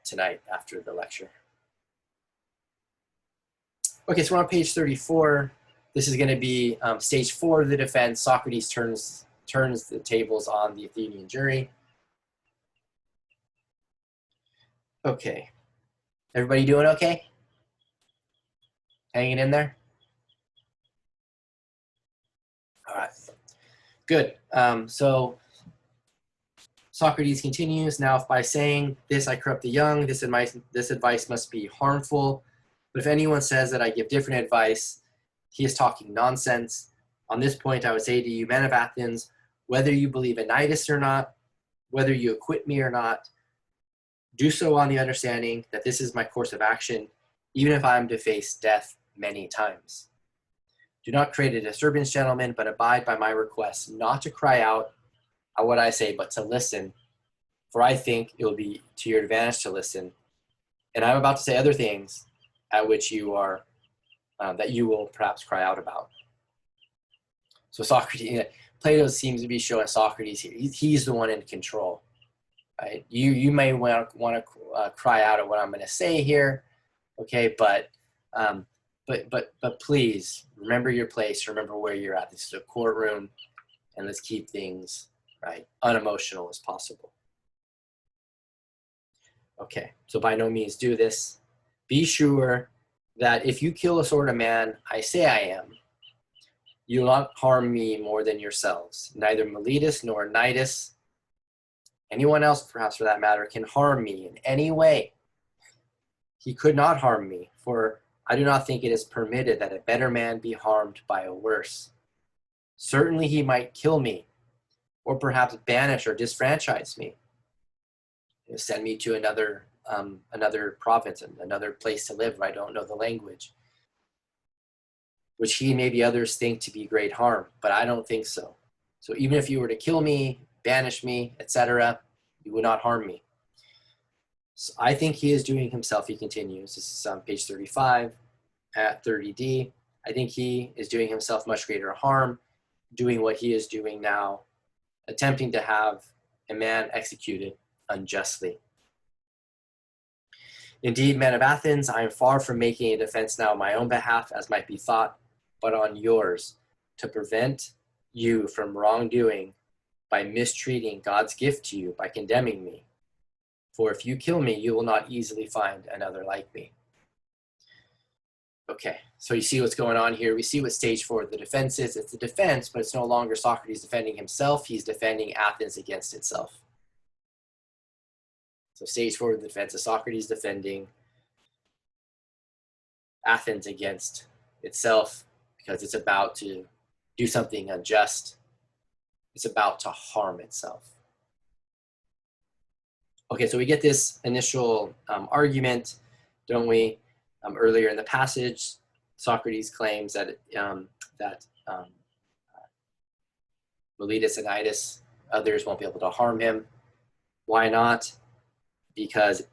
tonight after the lecture. Okay, so we're on page 34. This is going to be stage 4 of the defense. Socrates turns the tables on the Athenian jury. Okay. Everybody doing okay? Hanging in there? All right. Good. So Socrates continues now by saying, "This I corrupt the young. This advice must be harmful. But if anyone says that I give different advice, he is talking nonsense. On this point, I would say to you, men of Athens, whether you believe in Nidus or not, whether you acquit me or not, do so on the understanding that this is my course of action, even if I am to face death many times. Do not create a disturbance, gentlemen, but abide by my request not to cry out at what I say, but to listen, for I think it will be to your advantage to listen. And I'm about to say other things at which you are, that you will perhaps cry out about." So Socrates, Plato seems to be showing Socrates here. He's the one in control. Right? You may want to cry out at what I'm going to say here, okay? But please remember your place. Remember where you're at. This is a courtroom, and let's keep things right unemotional as possible. Okay, so by no means do this. Be sure that if you kill a sort of man I say I am, you will not harm me more than yourselves. Neither Miletus nor Nitus, anyone else perhaps for that matter, can harm me in any way. He could not harm me, for I do not think it is permitted that a better man be harmed by a worse. Certainly he might kill me, or perhaps banish or disfranchise me, send me to another province and another place to live where I don't know the language, which he and maybe others think to be great harm, but I don't think so. So even if you were to kill me, banish me, etc., you would not harm me. So I think he is doing himself, he continues, this is on page 35 at 30D, I think he is doing himself much greater harm, doing what he is doing now, attempting to have a man executed unjustly. Indeed, men of Athens, I am far from making a defense now on my own behalf, as might be thought, but on yours, to prevent you from wrongdoing by mistreating God's gift to you, by condemning me. For if you kill me, you will not easily find another like me. Okay, so you see what's going on here. We see what stage 4 of the defense is. It's a defense, but it's no longer Socrates defending himself. He's defending Athens against itself. So stage 4 of the defense is Socrates defending Athens against itself because it's about to do something unjust. It's about to harm itself. Okay, so we get this initial argument, don't we? Earlier in the passage, Socrates claims that Miletus and Nitus, others won't be able to harm him. Why not? Because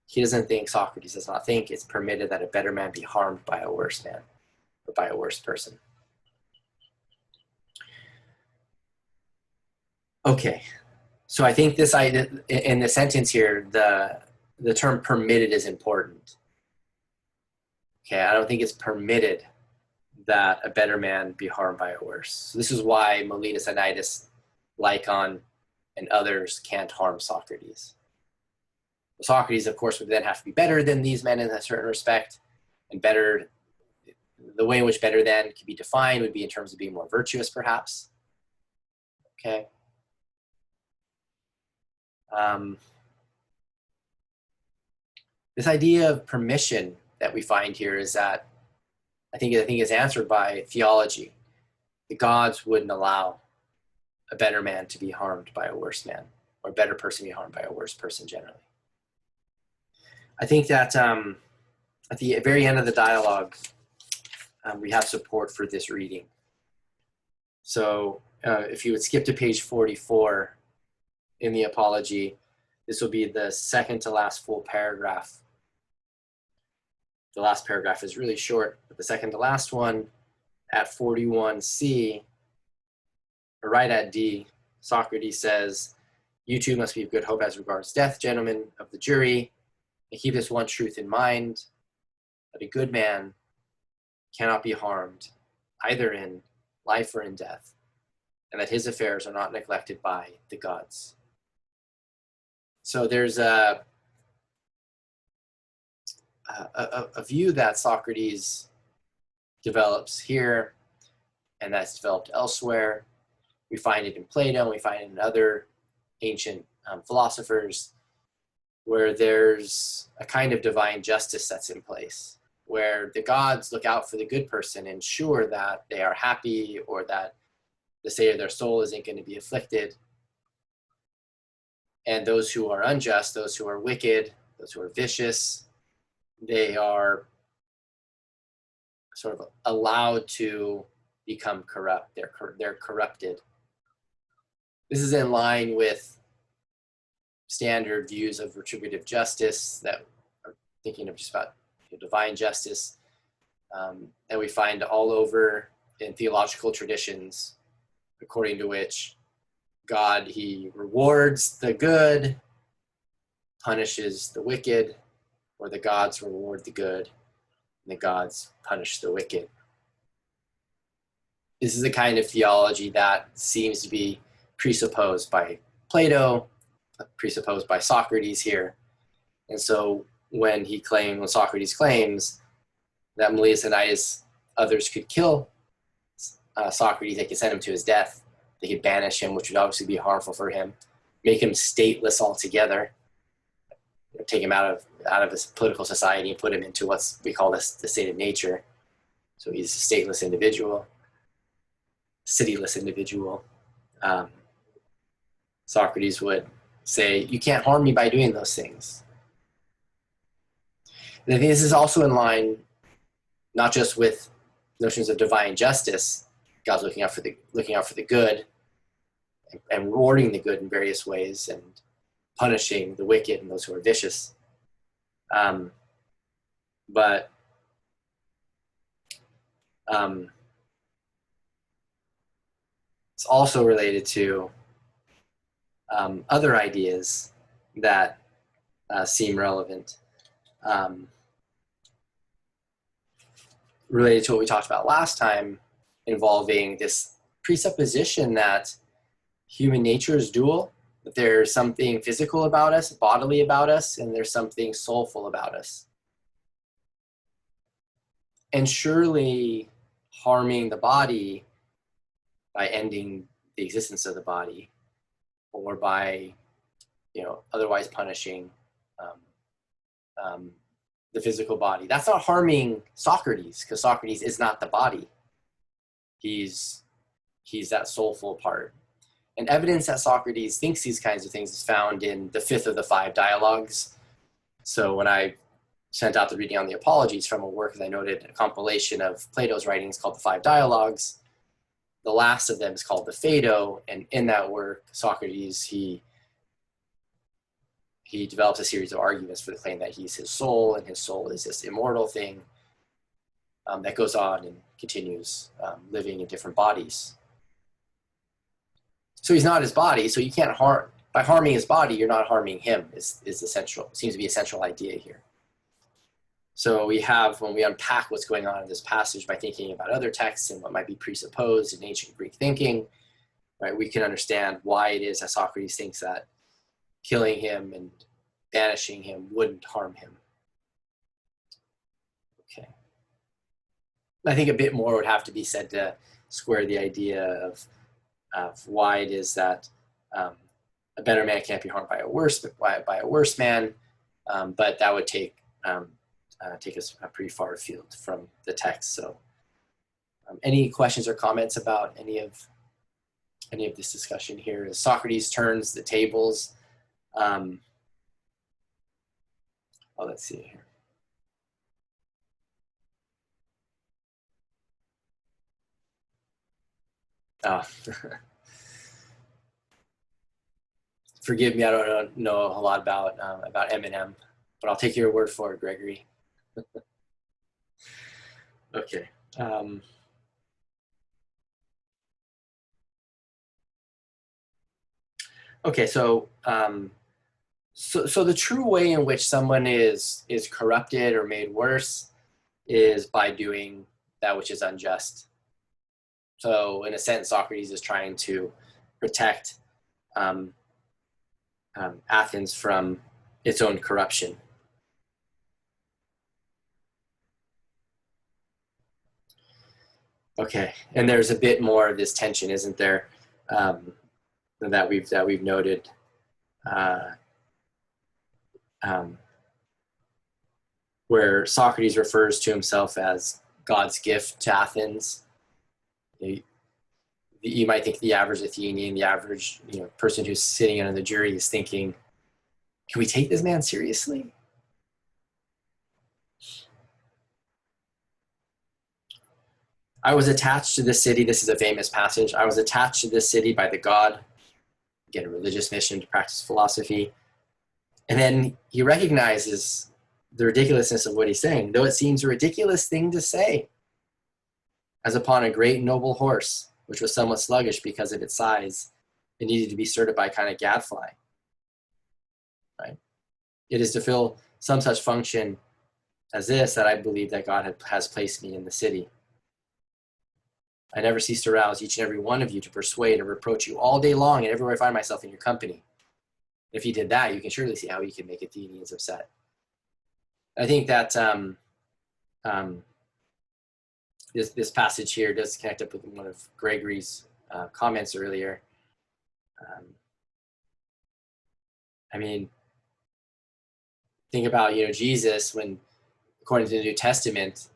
he doesn't think, Socrates does not think it's permitted that a better man be harmed by a worse man or by a worse person. Okay, so I think this idea in the sentence here, the term permitted is important. Okay, I don't think it's permitted that a better man be harmed by a worse. So this is why Miletus and Nitus, Lycon, and others can't harm Socrates. Socrates, of course, would then have to be better than these men in a certain respect, and better, the way in which better than could be defined would be in terms of being more virtuous, perhaps. Okay. This idea of permission that we find here is that I think is answered by theology. The gods wouldn't allow a better man to be harmed by a worse man, or a better person to be harmed by a worse person generally. I think that at the very end of the dialogue, we have support for this reading. So if you would skip to page 44 in the Apology, this will be the second to last full paragraph. The last paragraph is really short, but the second to last one at 41C, or right at D, Socrates says, "You too must be of good hope as regards death, gentlemen of the jury, and keep this one truth in mind, that a good man cannot be harmed, either in life or in death, and that his affairs are not neglected by the gods." So there's a view that Socrates develops here, and that's developed elsewhere. We find it in Plato, and we find it in other ancient philosophers, where there's a kind of divine justice that's in place, where the gods look out for the good person, ensure that they are happy, or that the state of their soul isn't going to be afflicted. And those who are unjust, those who are wicked, those who are vicious, they are sort of allowed to become corrupt. They're corrupted. This is in line with standard views of retributive justice that are thinking of just about divine justice that we find all over in theological traditions, according to which God, he rewards the good, punishes the wicked, or the gods reward the good, and the gods punish the wicked. This is the kind of theology that seems to be presupposed by Plato, presupposed by Socrates here. And so when Socrates claims that Milesianitis others could kill Socrates. They could send him to his death. They could banish him, which would obviously be harmful for him, make him stateless altogether, take him out of his political society and put him into what we call the state of nature. So he's a stateless individual, cityless individual. Socrates would say, you can't harm me by doing those things. And I think this is also in line not just with notions of divine justice, God's looking out for the good and rewarding the good in various ways and punishing the wicked and those who are vicious. But it's also related to other ideas that seem relevant, related to what we talked about last time, involving this presupposition that human nature is dual, that there's something physical about us, bodily about us, and there's something soulful about us. And surely harming the body by ending the existence of the body, or by, otherwise punishing the physical body, that's not harming Socrates, because Socrates is not the body. He's that soulful part. And evidence that Socrates thinks these kinds of things is found in the fifth of the 5 dialogues. So when I sent out the reading on the Apologies from a work, as I noted, a compilation of Plato's writings called the 5 Dialogues, the last of them is called the Phaedo, and in that work, Socrates, he develops a series of arguments for the claim that he's his soul, and his soul is this immortal thing that goes on and continues living in different bodies. So he's not his body, so you can't harm, by harming his body, you're not harming him, is essential, seems to be a central idea here. So we have, when we unpack what's going on in this passage by thinking about other texts and what might be presupposed in ancient Greek thinking, right, we can understand why it is that Socrates thinks that killing him and banishing him wouldn't harm him. Okay. I think a bit more would have to be said to square the idea of why it is that a better man can't be harmed by a worse man, but that would take us pretty far afield from the text. So, any questions or comments about any of this discussion here? As Socrates turns the tables. Let's see here. Forgive me, I don't know a lot about Eminem, but I'll take your word for it, Gregory. Okay. Okay, so the true way in which someone is corrupted or made worse is by doing that which is unjust. So in a sense, Socrates is trying to protect Athens from its own corruption. Okay, and there's a bit more of this tension, isn't there, that we've noted. Where Socrates refers to himself as God's gift to Athens. You might think the average Athenian, the average person who's sitting in on the jury is thinking, can we take this man seriously? I was attached to this city. This is a famous passage. I was attached to this city by the god, again, a religious mission to practice philosophy. And then he recognizes the ridiculousness of what he's saying, though it seems a ridiculous thing to say, as upon a great noble horse, which was somewhat sluggish because of its size, it needed to be stirred by a kind of gadfly. Right? It is to fill some such function as this that I believe that God has placed me in the city. I never cease to rouse each and every one of you to persuade and reproach you all day long and everywhere I find myself in your company. If he did that, you can surely see how he can make Athenians upset. I think that this passage here does connect up with one of Gregory's comments earlier. I mean, think about, Jesus, when, according to the New Testament,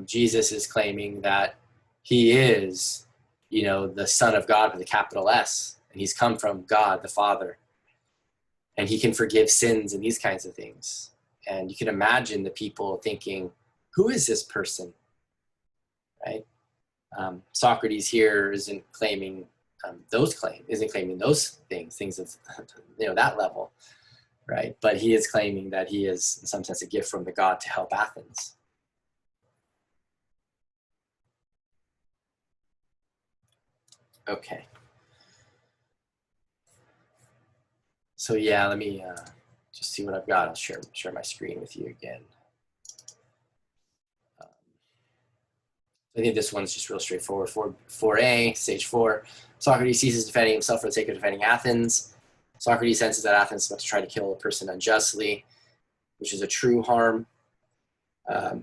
Jesus is claiming that he is, the Son of God with a capital S, and he's come from God the Father, and he can forgive sins and these kinds of things. And you can imagine the people thinking, who is this person, right? Socrates here isn't claiming isn't claiming those things of that level, right? But he is claiming that he is, in some sense, a gift from the God to help Athens. Okay. So yeah, let me just see what I've got. I'll share my screen with you again. I think this one's just real straightforward. 4a, stage 4. Socrates ceases defending himself for the sake of defending Athens. Socrates senses that Athens is about to try to kill a person unjustly, which is a true harm.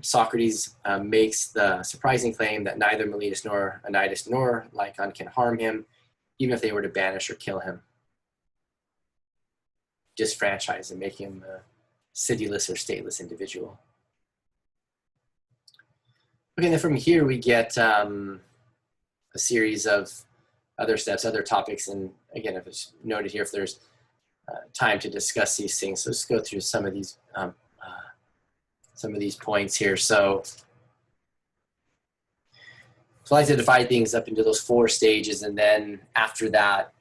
Socrates makes the surprising claim that neither Miletus nor Anytus nor Lycon can harm him, even if they were to banish or kill him. Disfranchise and make him a cityless or stateless individual. Okay, then from here we get a series of other steps, other topics, and again, if it's noted here, if there's time to discuss these things, so let's go through some of these points here. So I like to divide things up into those 4 stages, and then after that,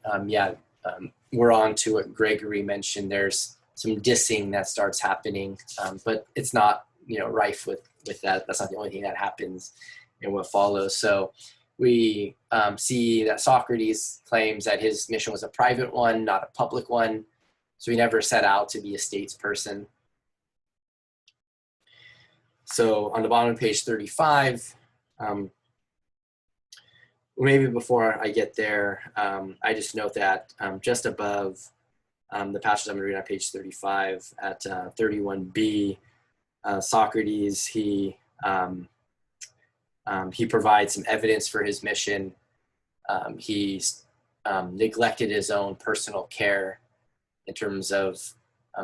we're on to what Gregory mentioned. There's some dissing that starts happening, but it's not rife with that. That's not the only thing that happens in what follows. So we see that Socrates claims that his mission was a private one, not a public one. So he never set out to be a statesperson. So on the bottom of page 35, maybe before I get there, I just note that just above the passage I'm going to read on page 35 at 31b, Socrates, he provides some evidence for his mission. He neglected his own personal care in terms of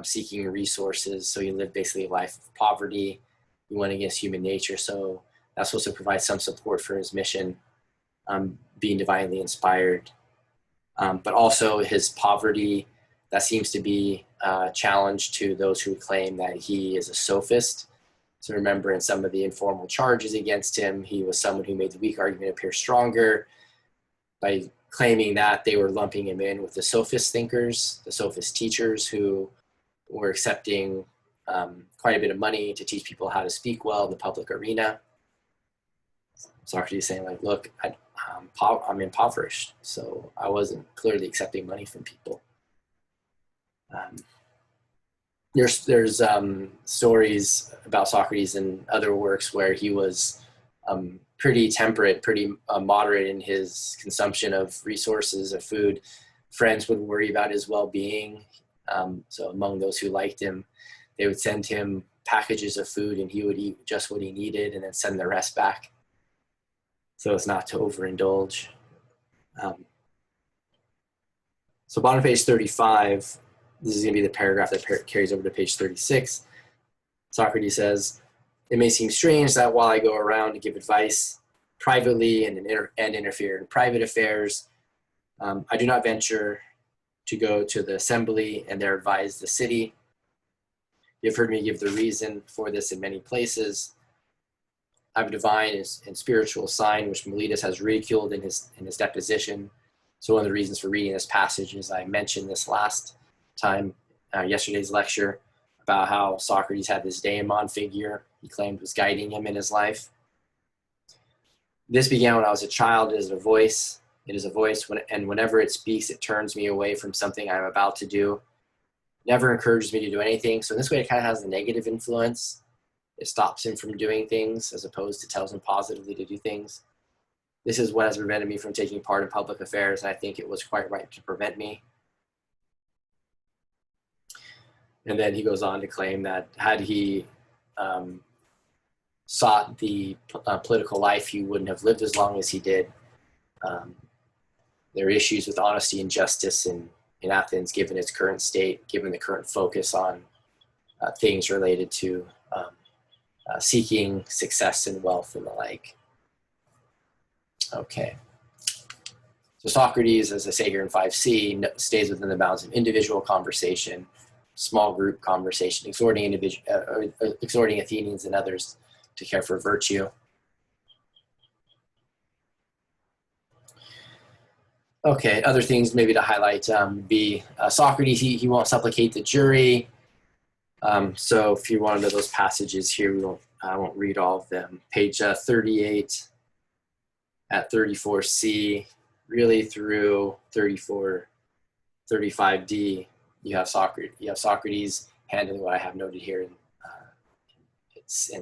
seeking resources. So he lived basically a life of poverty. He went against human nature. So that's supposed to provide some support for his mission, being divinely inspired. But also his poverty, that seems to be a challenge to those who claim that he is a sophist. So remember, in some of the informal charges against him, he was someone who made the weak argument appear stronger by claiming that they were lumping him in with the sophist thinkers, the sophist teachers who were accepting quite a bit of money to teach people how to speak well in the public arena. Socrates saying, like, look, I'm impoverished, so I wasn't clearly accepting money from people. There's stories about Socrates in other works where he was pretty temperate, pretty moderate in his consumption of resources, of food. Friends would worry about his well-being. So among those who liked him, they would send him packages of food and he would eat just what he needed and then send the rest back, so as not to overindulge. So bottom page 35, this is going to be the paragraph that carries over to page 36. Socrates says, "It may seem strange that while I go around to give advice privately and interfere in private affairs, I do not venture to go to the assembly and there advise the city. You've heard me give the reason for this in many places. I have a divine and spiritual sign which Miletus has ridiculed in his deposition. So one of the reasons for reading this passage is I mentioned this last time, yesterday's lecture, about how Socrates had this daemon figure he claimed was guiding him in his life. This began when I was a child. It is a voice. And whenever it speaks, it turns me away from something I'm about to do. Never encourages me to do anything. So in this way, it kind of has a negative influence. It stops him from doing things as opposed to tells him positively to do things. This is what has prevented me from taking part in public affairs, and I think it was quite right to prevent me." And then he goes on to claim that had he sought the political life, he wouldn't have lived as long as he did. There are issues with honesty and justice in Athens, given its current state, given the current focus on things related to seeking success and wealth and the like. Okay. So Socrates, as I say here in 5C, stays within the bounds of individual conversation, small group conversation, exhorting Athenians and others to care for virtue. Okay, other things maybe to highlight be Socrates, he won't supplicate the jury. So if you want to know those passages here, I won't read all of them. Page 38 at 34C, really through 35D, you have Socrates handling what I have noted here in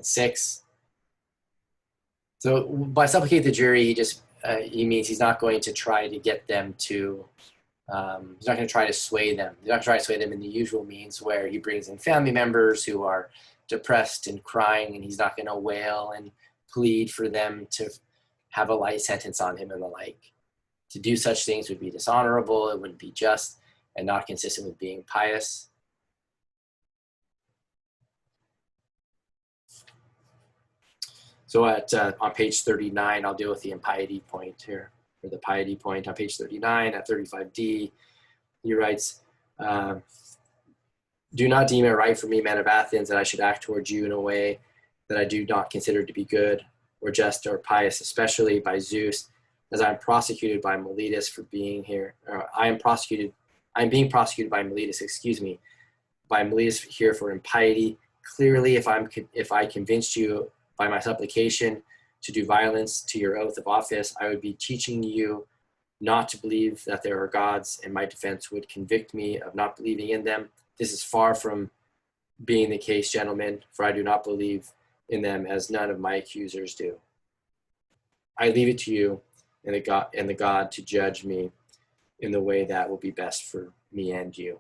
6. So by supplicate the jury, he means he's not going to try to get them to, he's not going to try to sway them. He's not going to try to sway them in the usual means where he brings in family members who are depressed and crying, and he's not going to wail and plead for them to have a light sentence on him and the like. To do such things would be dishonorable, it wouldn't be just, and not consistent with being pious. So on page 39, I'll deal with the impiety point here, or the piety point. On page 39 at 35D, he writes, do not deem it right for me, men of Athens, that I should act towards you in a way that I do not consider to be good or just or pious, especially by Zeus, as I am prosecuted by Miletus for being here. I am being prosecuted by Miletus, by Miletus here for impiety. Clearly, if I convinced you by my supplication to do violence to your oath of office, I would be teaching you not to believe that there are gods, and my defense would convict me of not believing in them. This is far from being the case, gentlemen, for I do not believe in them, as none of my accusers do. I leave it to you and the God to judge me in the way that will be best for me and you.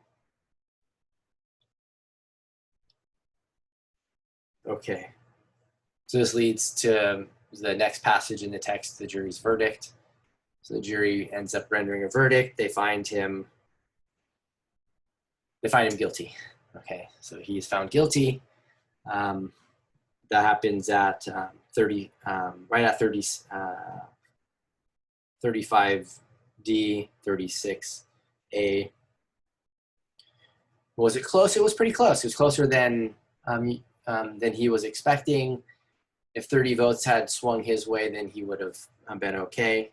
Okay. So this leads to the next passage in the text, the jury's verdict. So the jury ends up rendering a verdict. They find him guilty. Okay, so he is found guilty. That happens at 35D, 36A. Was it close? It was pretty close. It was closer than he was expecting. If 30 votes had swung his way, then he would have been okay.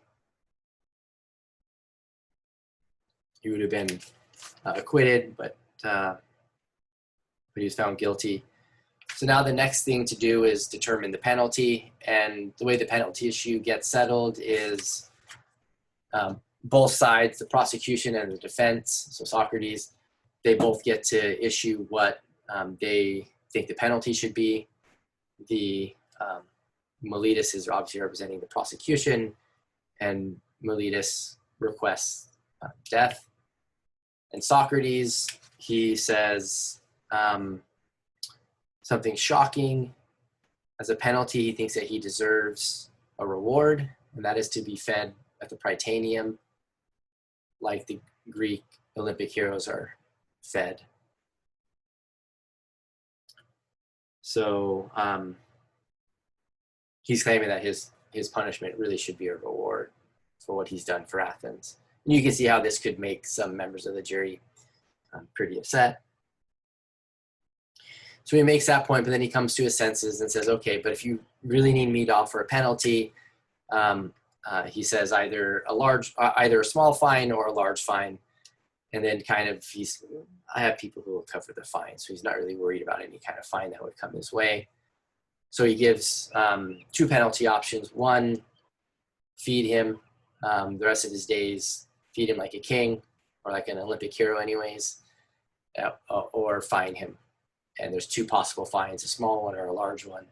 He would have been acquitted, but he was found guilty. So now the next thing to do is determine the penalty. And the way the penalty issue gets settled is both sides, the prosecution and the defense, so Socrates, they both get to issue what they think the penalty should be. The Miletus is obviously representing the prosecution, and Miletus requests death. And Socrates, he says something shocking. As a penalty, he thinks that he deserves a reward, and that is to be fed at the Prytaneum, like the Greek Olympic heroes are fed. So he's claiming that his punishment really should be a reward for what he's done for Athens. And you can see how this could make some members of the jury pretty upset. So he makes that point, but then he comes to his senses and says, okay, but if you really need me to offer a penalty, he says either a small fine or a large fine. And then I have people who will cover the fine. So he's not really worried about any kind of fine that would come his way. So he gives 2 penalty options. One, feed him the rest of his days, feed him like a king or like an Olympic hero anyways, or fine him. And there's 2 possible fines, a small one or a large one.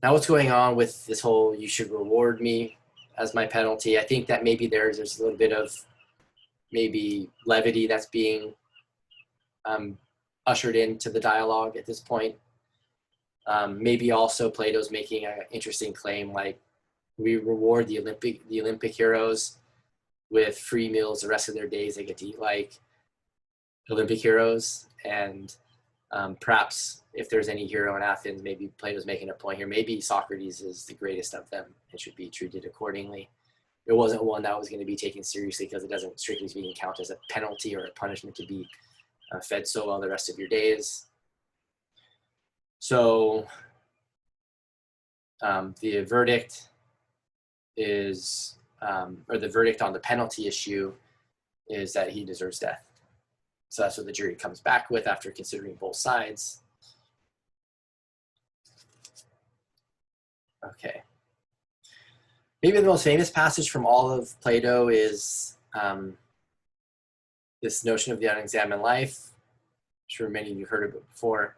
Now what's going on with this whole you should reward me as my penalty? I think that maybe there's a little bit of maybe levity that's being ushered into the dialogue at this point. Maybe also Plato's making an interesting claim, like we reward the Olympic heroes with free meals the rest of their days. They get to eat like Olympic heroes. And perhaps if there's any hero in Athens, maybe Plato's making a point here. Maybe Socrates is the greatest of them and should be treated accordingly. It wasn't one that was going to be taken seriously because it doesn't, strictly speaking, count as a penalty or a punishment to be fed so well the rest of your days. So the verdict is, or the verdict on the penalty issue is that he deserves death. So that's what the jury comes back with after considering both sides. Okay. Maybe the most famous passage from all of Plato is this notion of the unexamined life. I'm sure many of you heard of it before.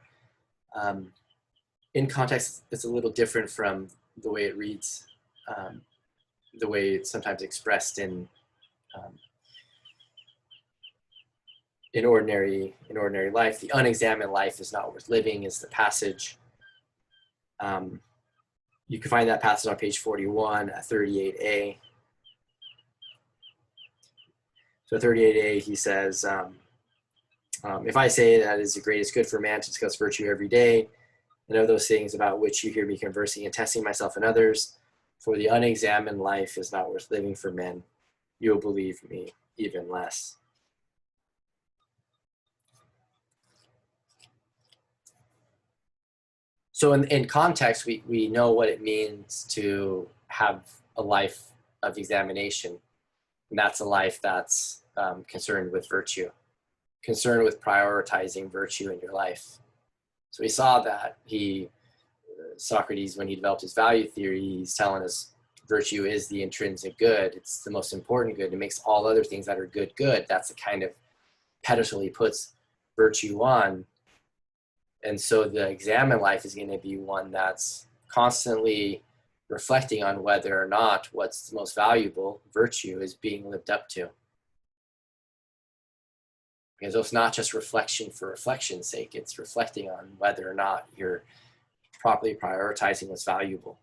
In context, it's a little different from the way it reads, the way it's sometimes expressed in ordinary life. The unexamined life is not worth living is the passage. You can find that passage on page 41 at 38a. So 38a, he says, if I say that it is the greatest good for man to discuss virtue every day, and of those things about which you hear me conversing and testing myself and others, for the unexamined life is not worth living for men, you will believe me even less. So in context, we know what it means to have a life of examination. And that's a life that's concerned with virtue, concerned with prioritizing virtue in your life. So we saw that Socrates, when he developed his value theory, he's telling us virtue is the intrinsic good. It's the most important good. It makes all other things that are good, good. That's the kind of pedestal he puts virtue on. And so the examined life is going to be one that's constantly reflecting on whether or not what's the most valuable, virtue, is being lived up to. Because it's not just reflection for reflection's sake, it's reflecting on whether or not you're properly prioritizing what's valuable.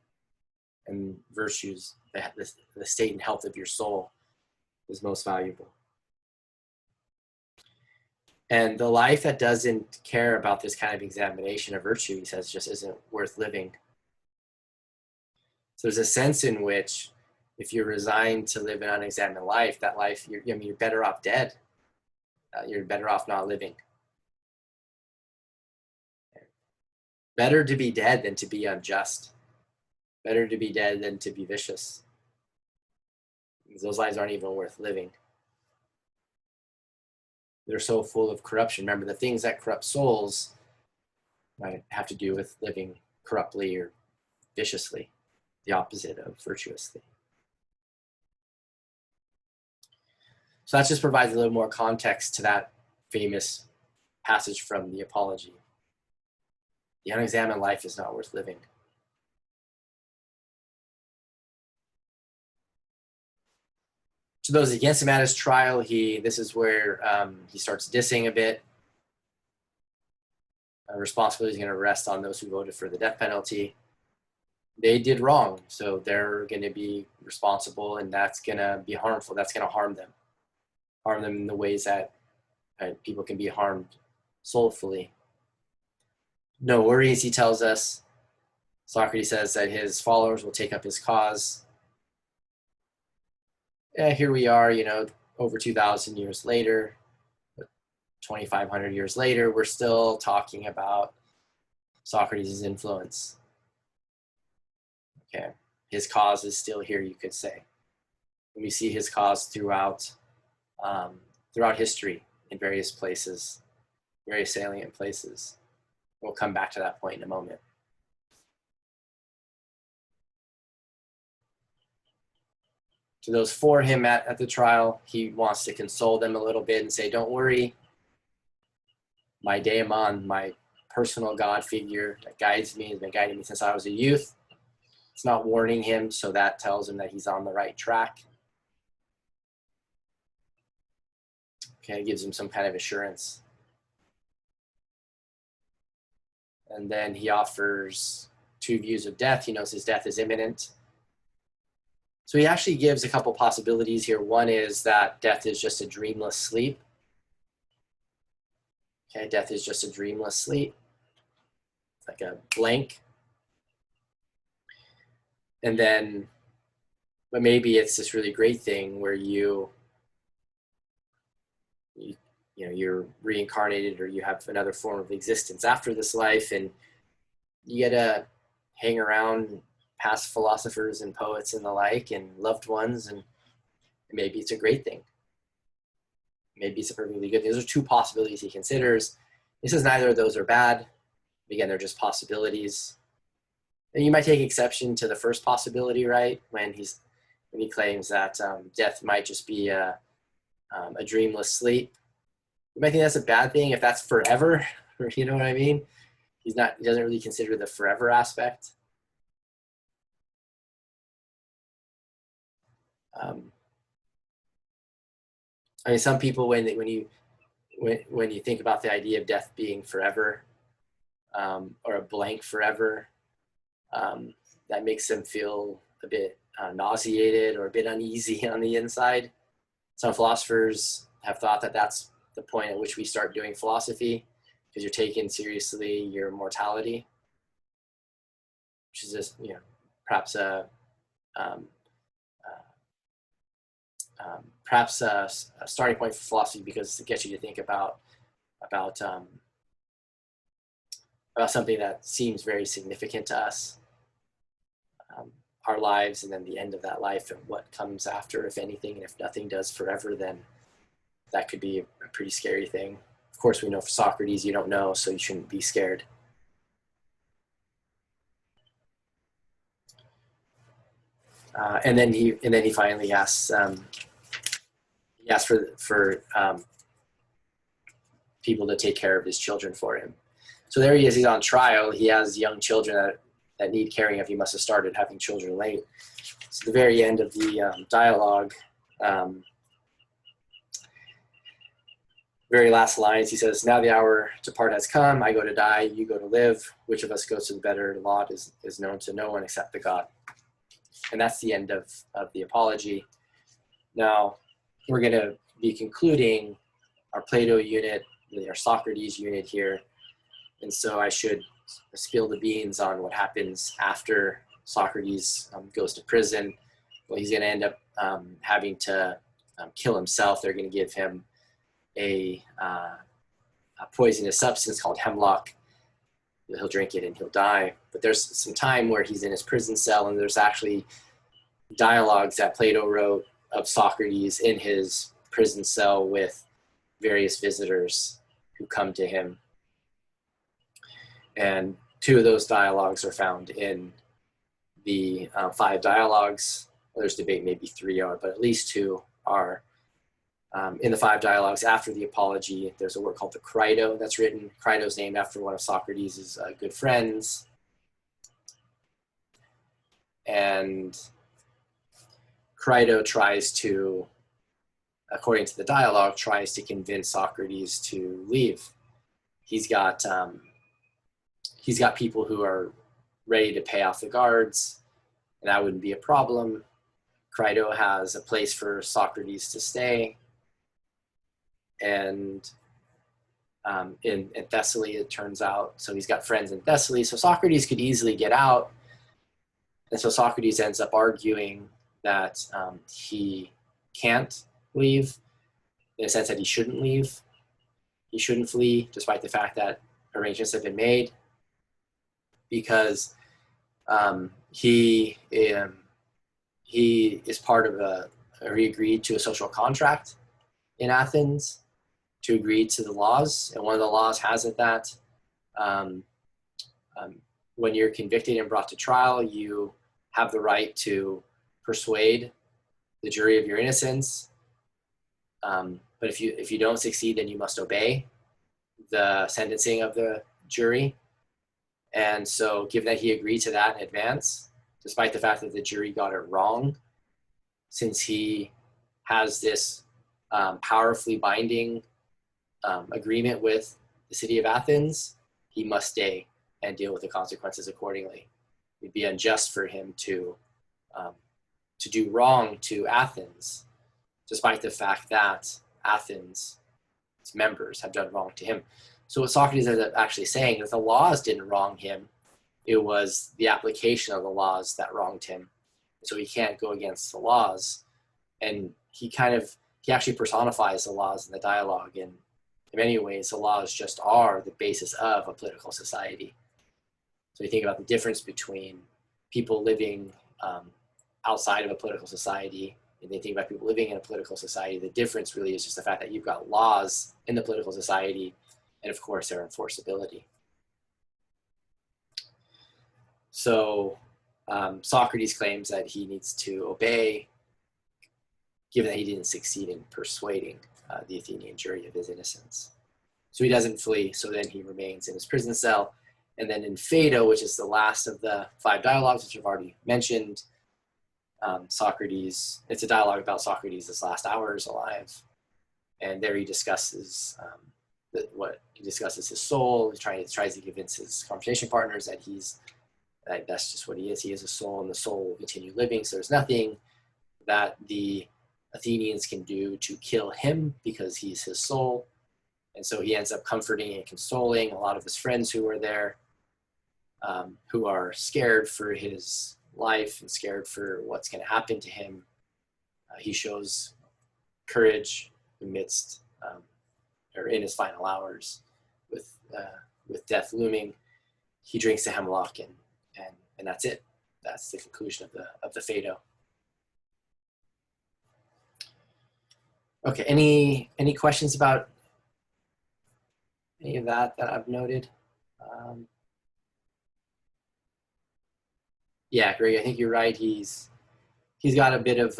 And virtues, the state and health of your soul is most valuable. And the life that doesn't care about this kind of examination of virtue, he says, just isn't worth living. So there's a sense in which if you're resigned to live an unexamined life, that life, you're better off dead. You're better off not living. Better to be dead than to be unjust. Better to be dead than to be vicious. Those lives aren't even worth living. They're so full of corruption. Remember, the things that corrupt souls might have to do with living corruptly or viciously, the opposite of virtuously. So that just provides a little more context to that famous passage from the Apology. The unexamined life is not worth living. To those against him at his trial, this is where he starts dissing a bit. Responsibility is going to rest on those who voted for the death penalty. They did wrong, so they're going to be responsible, and that's going to be harmful. That's going to harm them in the ways that people can be harmed soulfully. No worries, he tells us. Socrates says that his followers will take up his cause. Here we are, over 2,000 years later, 2,500 years later, we're still talking about Socrates' influence. Okay, his cause is still here, you could say. And we see his cause throughout history in various places, very salient places. We'll come back to that point in a moment. To those for him at the trial, he wants to console them a little bit and say, don't worry, my daemon, my personal God figure that guides me, has been guiding me since I was a youth. It's not warning him, so that tells him that he's on the right track. Okay, it gives him some kind of assurance. And then he offers two views of death. He knows his death is imminent. So he actually gives a couple possibilities here. One is that death is just a dreamless sleep. Okay, death is just a dreamless sleep. It's like a blank. And then, but maybe it's this really great thing where you're reincarnated, or you have another form of existence after this life, and you get to hang around past philosophers and poets and the like and loved ones, and maybe it's a great thing. Maybe it's a perfectly good thing. Those are two possibilities he considers. He says neither of those are bad. Again, they're just possibilities. And you might take exception to the first possibility, right? When he claims that death might just be a dreamless sleep. You might think that's a bad thing if that's forever, you know what I mean? He doesn't really consider the forever aspect. I mean, some people, when you think about the idea of death being forever, or a blank forever, that makes them feel a bit nauseated or a bit uneasy on the inside. Some philosophers have thought that that's the point at which we start doing philosophy, because you're taking seriously your mortality, which is just, perhaps a starting point for philosophy, because it gets you to think about something that seems very significant to us, our lives, and then the end of that life and what comes after, if anything. And if nothing does forever, then that could be a pretty scary thing. Of course, we know for Socrates, you don't know, so you shouldn't be scared. And then he finally asks for people to take care of his children for him. So there he is. He's on trial. He has young children that need caring of. He must have started having children late. So the very end of the dialogue, very last lines, he says, "Now the hour to part has come. I go to die, you go to live. Which of us goes to the better lot is known to no one except the God." And that's the end of the apology. Now, we're going to be concluding our Plato unit, our Socrates unit here. And so I should spill the beans on what happens after Socrates goes to prison. Well, he's going to end up having to kill himself. They're going to give him a poisonous substance called hemlock. He'll drink it and he'll die. But there's some time where he's in his prison cell, and there's actually dialogues that Plato wrote of Socrates in his prison cell with various visitors who come to him. And two of those dialogues are found in the 5 dialogues. There's debate, maybe 3 are, but at least 2 are. In the 5 dialogues after the apology, there's a work called the Crito that's written. Crito's named after one of Socrates' good friends. And Crito tries to, according to the dialogue, tries to convince Socrates to leave. He's got people who are ready to pay off the guards, and that wouldn't be a problem. Crito has a place for Socrates to stay. And in Thessaly, it turns out, so he's got friends in Thessaly, so Socrates could easily get out. And so Socrates ends up arguing that he can't leave, in a sense that he shouldn't leave. He shouldn't flee, despite the fact that arrangements have been made, because he is part of he agreed to a social contract in Athens to agree to the laws. And one of the laws has it that when you're convicted and brought to trial, you have the right to persuade the jury of your innocence. But if you don't succeed, then you must obey the sentencing of the jury. And so given that he agreed to that in advance, despite the fact that the jury got it wrong, since he has this powerfully binding agreement with the city of Athens, he must stay. and deal with the consequences accordingly. It'd be unjust for him to do wrong to Athens, despite the fact that Athens' members have done wrong to him. So what Socrates is actually saying is the laws didn't wrong him. It was the application of the laws that wronged him. So he can't go against the laws. And he actually personifies the laws in the dialogue. And in many ways, the laws just are the basis of a political society. So you think about the difference between people living outside of a political society, and they think about people living in a political society. The difference really is just the fact that you've got laws in the political society, and of course their enforceability. So Socrates claims that he needs to obey, given that he didn't succeed in persuading the Athenian jury of his innocence. So he doesn't flee, so then he remains in his prison cell. And then in Phaedo, which is the last of the 5 dialogues, which I've already mentioned, Socrates, it's a dialogue about Socrates' last hours alive. And there he discusses his soul. He tries to convince his conversation partners that that's just what he is. He is a soul, and the soul will continue living. So there's nothing that the Athenians can do to kill him because he's his soul. And so he ends up comforting and consoling a lot of his friends who are there, who are scared for his life and scared for what's going to happen to him. He shows courage amidst, or in his final hours, with death looming. He drinks the hemlock, and that's it. That's the conclusion of the Phaedo. Okay. Any questions about any of that I've noted? Yeah, Greg, I think you're right. He's got a bit of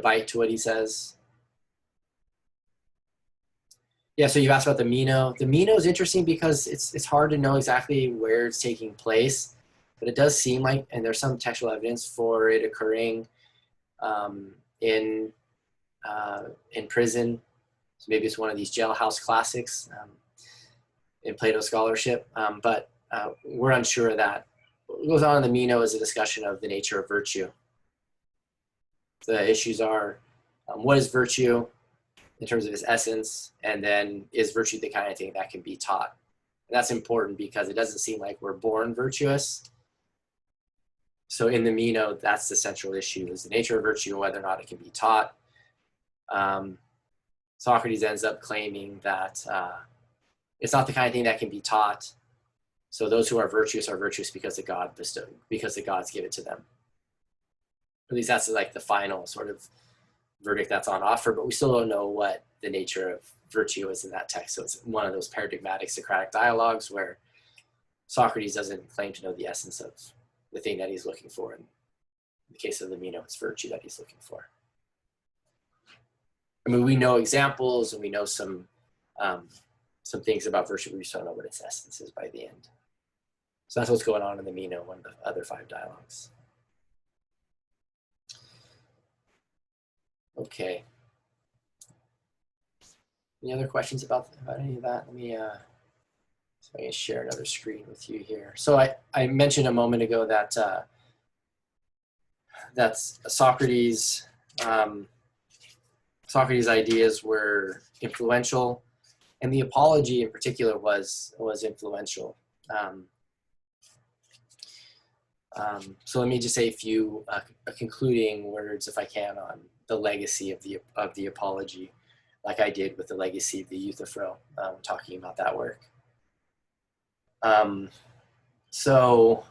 bite to what he says. Yeah, so you asked about the Meno. The Meno is interesting because it's hard to know exactly where it's taking place, but it does seem like, and there's some textual evidence for it occurring in prison. So maybe it's one of these jailhouse classics in Plato's scholarship, but we're unsure of that. What goes on in the Meno is a discussion of the nature of virtue. The issues are, what is virtue in terms of its essence, and then is virtue the kind of thing that can be taught? And that's important because it doesn't seem like we're born virtuous. So in the Meno, that's the central issue, is the nature of virtue and whether or not it can be taught. Socrates ends up claiming that it's not the kind of thing that can be taught. So those who are virtuous because the gods give it to them. At least that's like the final sort of verdict that's on offer, but we still don't know what the nature of virtue is in that text. So it's one of those paradigmatic Socratic dialogues where Socrates doesn't claim to know the essence of the thing that he's looking for. In the case of the Meno, it's virtue that he's looking for. I mean, we know examples and we know some things about virtue, but we just don't know what its essence is by the end. So that's what's going on in the Meno, one of the other 5 dialogues. Okay. Any other questions about any of that? Let me so I can share another screen with you here. So I mentioned a moment ago that that's Socrates' ideas were influential, and the Apology in particular was influential. So let me just say a few concluding words, if I can, on the legacy of the Apology, like I did with the legacy of the Euthyphro, talking about that work. So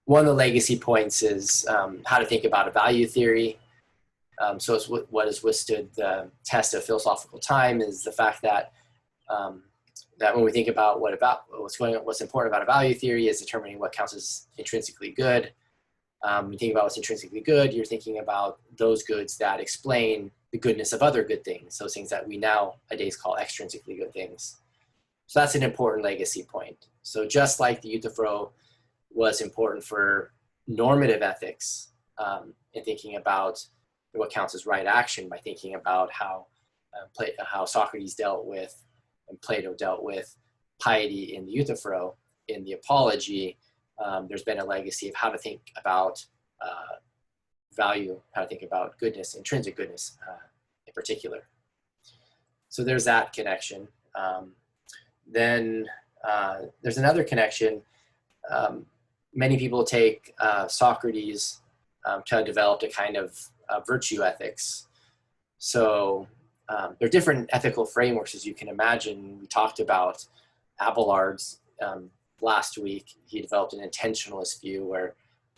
one of the legacy points is how to think about a value theory. So it's what has withstood the test of philosophical time is the fact that that when we think about what's important about a value theory is determining what counts as intrinsically good. When you think about what's intrinsically good, you're thinking about those goods that explain the goodness of other good things, those things that we nowadays call extrinsically good things. So that's an important legacy point. So just like the Euthyphro was important for normative ethics in thinking about what counts as right action by thinking about how Socrates dealt with and Plato dealt with piety in the Euthyphro, in the Apology, there's been a legacy of how to think about value, how to think about goodness, intrinsic goodness in particular. So there's that connection. Then there's another connection. Many people take Socrates to have developed a kind of virtue ethics. So there are different ethical frameworks, as you can imagine. We talked about Abelard's last week. He developed an intentionalist view where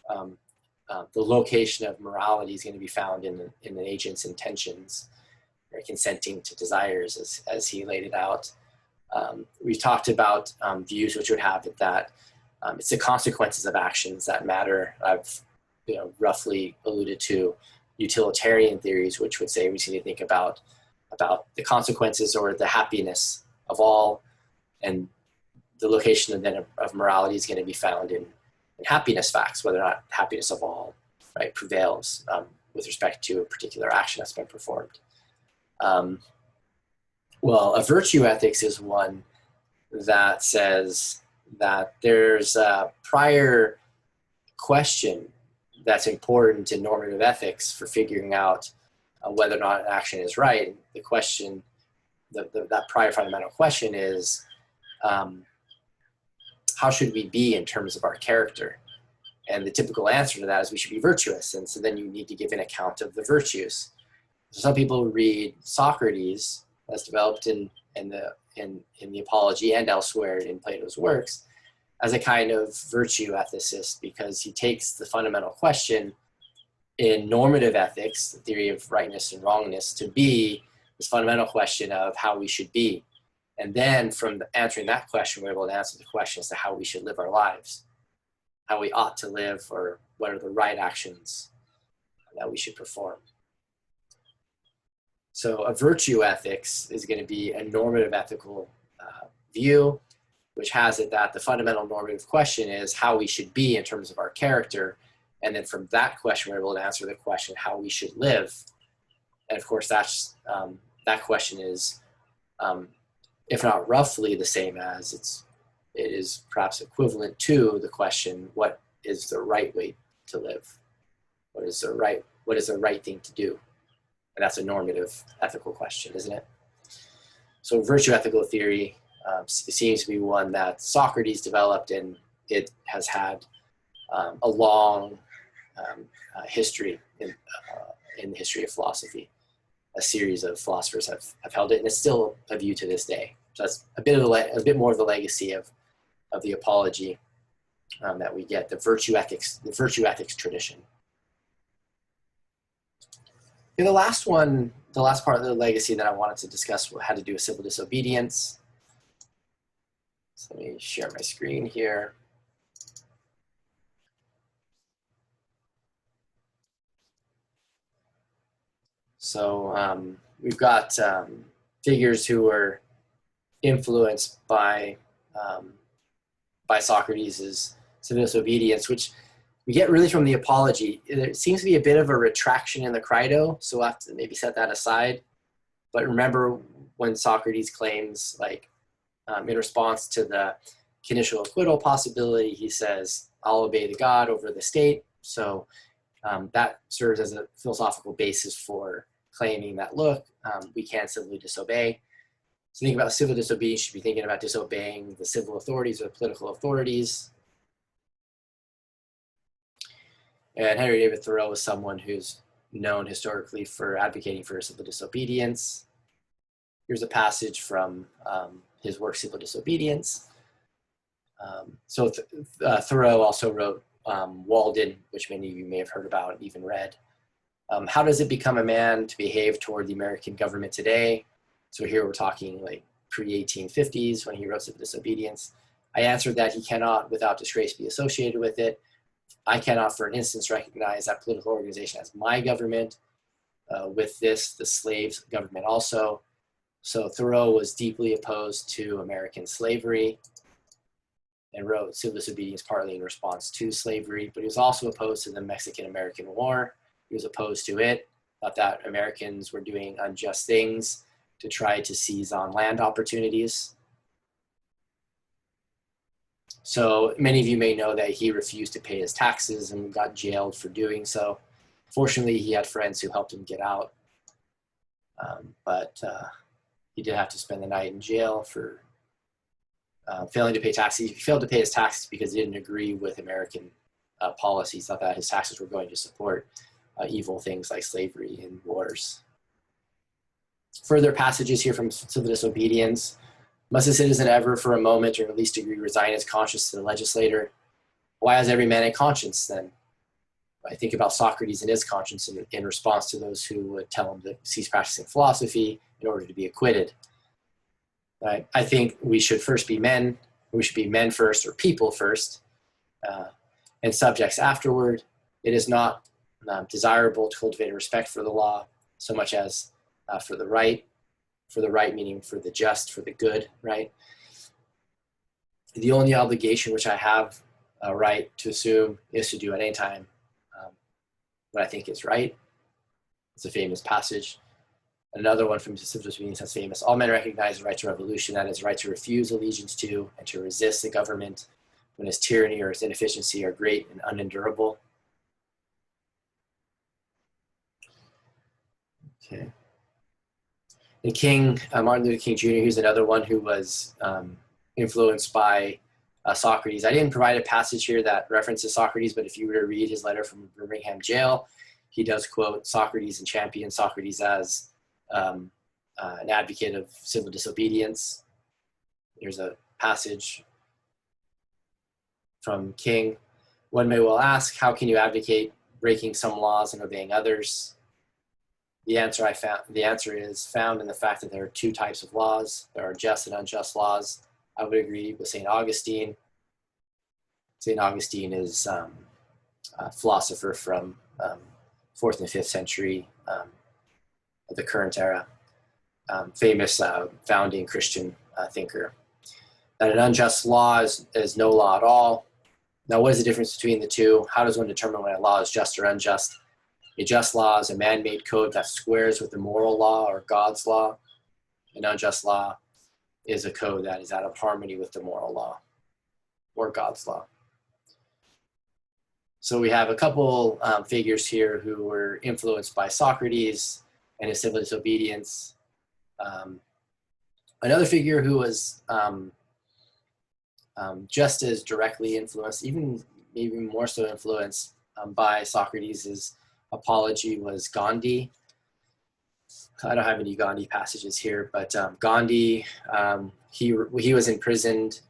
the location of morality is going to be found in an agent's intentions, or consenting to desires, as he laid it out. We've talked about views which would have it that it's the consequences of actions that matter. I've roughly alluded to utilitarian theories, which would say we need to think about the consequences or the happiness of all, and the location then of morality is going to be found in happiness facts, whether or not happiness of all, right, prevails with respect to a particular action that's been performed. Well, a virtue ethics is one that says that there's a prior question that's important in normative ethics for figuring out whether or not an action is right. The question, that prior fundamental question is, how should we be in terms of our character? And the typical answer to that is we should be virtuous. And so then you need to give an account of the virtues. So some people read Socrates, as developed in the Apology and elsewhere in Plato's works, as a kind of virtue ethicist, because he takes the fundamental question in normative ethics, the theory of rightness and wrongness, to be this fundamental question of how we should be. And then from answering that question, we're able to answer the question as to how we should live our lives, how we ought to live, or what are the right actions that we should perform. So a virtue ethics is going to be a normative ethical view, which has it that the fundamental normative question is how we should be in terms of our character. And then from that question, we're able to answer the question how we should live. And of course, that's, that question is, if not roughly the same as, it is perhaps equivalent to the question, what is the right way to live? What is the right thing to do? And that's a normative ethical question, isn't it? So virtue ethical theory seems to be one that Socrates developed, and it has had a long history in the history of philosophy. A series of philosophers have held it, and it's still a view to this day. So that's a bit more of the legacy of the Apology that we get, the virtue ethics tradition. And the last part of the legacy that I wanted to discuss had to do with civil disobedience. So let me share my screen here. So we've got figures who were influenced by Socrates' civil disobedience, which we get really from the Apology. There seems to be a bit of a retraction in the Crito, so we'll have to maybe set that aside. But remember when Socrates claims, like, in response to the conditional acquittal possibility, he says, I'll obey the God over the state. So that serves as a philosophical basis for claiming that, look, we can't civilly disobey. So think about civil disobedience, you should be thinking about disobeying the civil authorities or the political authorities. And Henry David Thoreau is someone who's known historically for advocating for civil disobedience. Here's a passage from his work, Civil Disobedience. Thoreau also wrote Walden, which many of you may have heard about and even read. How does it become a man to behave toward the American government today? So here we're talking like pre-1850s when he wrote Civil Disobedience. I answered that he cannot without disgrace be associated with it. I cannot for an instance recognize that political organization as my government. With this, the slaves' government also. So Thoreau was deeply opposed to American slavery and wrote Civil Disobedience partly in response to slavery, but he was also opposed to the Mexican-American War. He was opposed to it, thought that Americans were doing unjust things to try to seize on land opportunities. So many of you may know that he refused to pay his taxes and got jailed for doing so. Fortunately, he had friends who helped him get out, but he did have to spend the night in jail for failing to pay taxes. He failed to pay his taxes because he didn't agree with American policies, thought that his taxes were going to support evil things like slavery and wars. Further passages here from civil disobedience. Must a citizen ever for a moment or in the least degree resign his conscience to the legislator? Why has every man a conscience then? I think about Socrates and his conscience in response to those who would tell him to cease practicing philosophy in order to be acquitted. Right? I think we should first be men. We should be men first or people first and subjects afterward. It is not desirable to cultivate a respect for the law so much as for the right meaning for the just, for the good, right? The only obligation which I have a right to assume is to do at any time what I think is right. It's a famous passage. Another one from civil disobedience that's famous. All men recognize the right to revolution, that is, the right to refuse allegiance to and to resist the government when its tyranny or its inefficiency are great and unendurable. Okay. And King, Martin Luther King Jr., who's another one who was influenced by Socrates. I didn't provide a passage here that references Socrates, but if you were to read his letter from Birmingham jail, he does quote Socrates and champion Socrates as an advocate of civil disobedience. Here's a passage from King. One may well ask, how can you advocate breaking some laws and obeying others? The answer is found in the fact that there are two types of laws. There are just and unjust laws. I would agree with St. Augustine. St. Augustine is a philosopher from 4th and 5th century of the current era, famous founding Christian thinker. That an unjust law is no law at all. Now, what is the difference between the two? How does one determine when a law is just or unjust? A just law is a man-made code that squares with the moral law or God's law. An unjust law is a code that is out of harmony with the moral law or God's law. So we have a couple figures here who were influenced by Socrates and his civil disobedience. Another figure who was just as directly influenced, even more so influenced by Socrates' apology was Gandhi. I don't have any Gandhi passages here, but Gandhi, he was imprisoned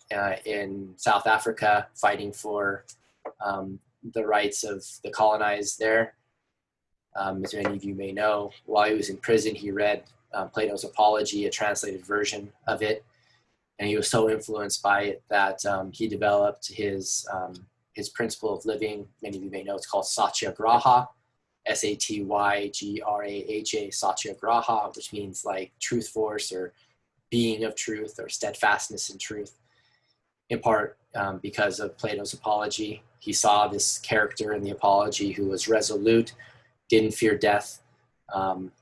in South Africa fighting for the rights of the colonized there. As many of you may know, while he was in prison, he read Plato's Apology, a translated version of it, and he was so influenced by it that he developed his principle of living. Many of you may know it's called Satyagraha, Satyagraha, Satyagraha, which means like truth force or being of truth or steadfastness in truth. In part because of Plato's Apology, he saw this character in the Apology who was resolute, didn't fear death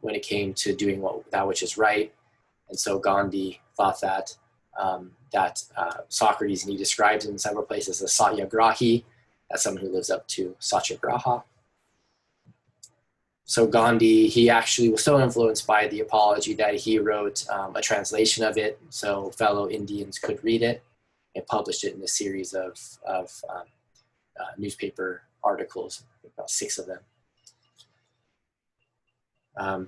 when it came to doing that which is right. And so Gandhi thought that Socrates, and he describes him in several places as Satyagrahi, as someone who lives up to Satyagraha. So Gandhi, he actually was so influenced by the Apology that he wrote a translation of it so fellow Indians could read it, and published it in a series of newspaper articles, about 6 of them.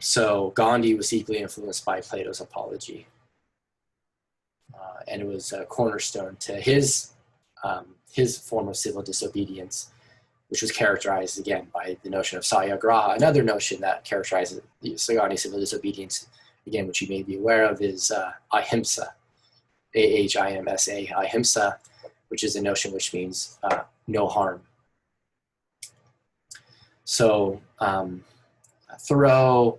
So Gandhi was deeply influenced by Plato's Apology, and it was a cornerstone to his form of civil disobedience, which was characterized again by the notion of Satyagraha. Another notion that characterizes the Gandhi's civil disobedience, again, which you may be aware of, is ahimsa, ahimsa, ahimsa, which is a notion which means no harm. So Thoreau,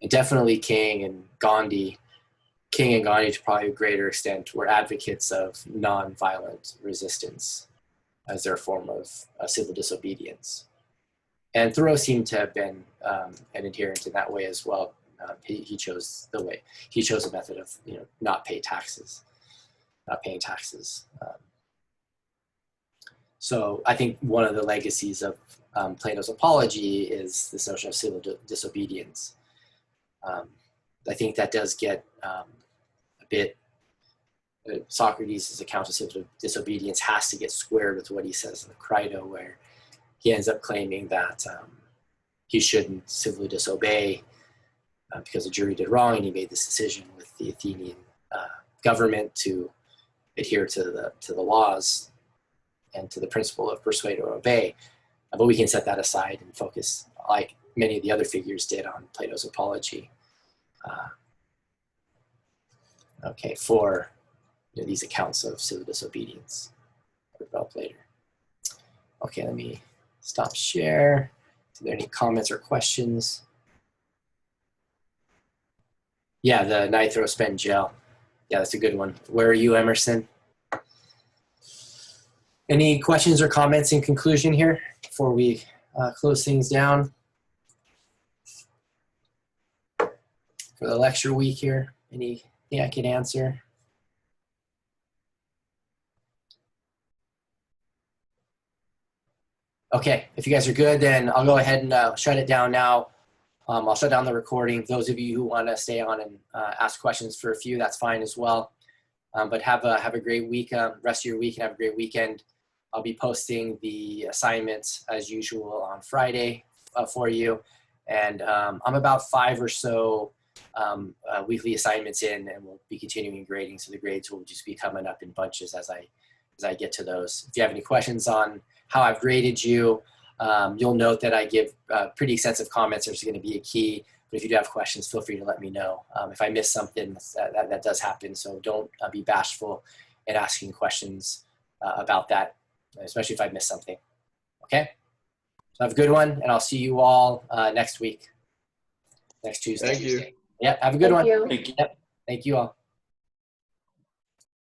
and definitely King and Gandhi to probably a greater extent were advocates of nonviolent resistance as their form of civil disobedience. And Thoreau seemed to have been an adherent in that way as well. He chose a method of not paying taxes. So I think one of the legacies of Plato's Apology is this notion of civil disobedience. I think that does get a bit, Socrates' account of civil disobedience has to get squared with what he says in the Crito, where he ends up claiming that he shouldn't civilly disobey because the jury did wrong, and he made this decision with the Athenian government to adhere to the laws and to the principle of persuade or obey. But we can set that aside and focus, like many of the other figures did, on Plato's Apology. Okay, for these accounts of civil disobedience about later. Okay, let me stop share. Are there any comments or questions? Yeah, the nitro spend gel. Yeah, that's a good one. Where are you, Emerson? Any questions or comments in conclusion here before we close things down for the lecture week here? Anything I can answer? Okay, if you guys are good, then I'll go ahead and shut it down now. I'll shut down the recording. Those of you who want to stay on and ask questions for a few, that's fine as well. But have a great week, rest of your week, and have a great weekend. I'll be posting the assignments as usual on Friday for you. And I'm about 5 or so weekly assignments in, and we'll be continuing grading. So the grades will just be coming up in bunches as I get to those. If you have any questions on how I've graded you, you'll note that I give pretty extensive comments. There's going to be a key. But if you do have questions, feel free to let me know. If I miss something, that does happen. So don't be bashful in asking questions about that, especially if I miss something. Okay? So have a good one, and I'll see you all next week, next Tuesday. Thank you. Yeah, have a good one. Thank you. Yep. Thank you all.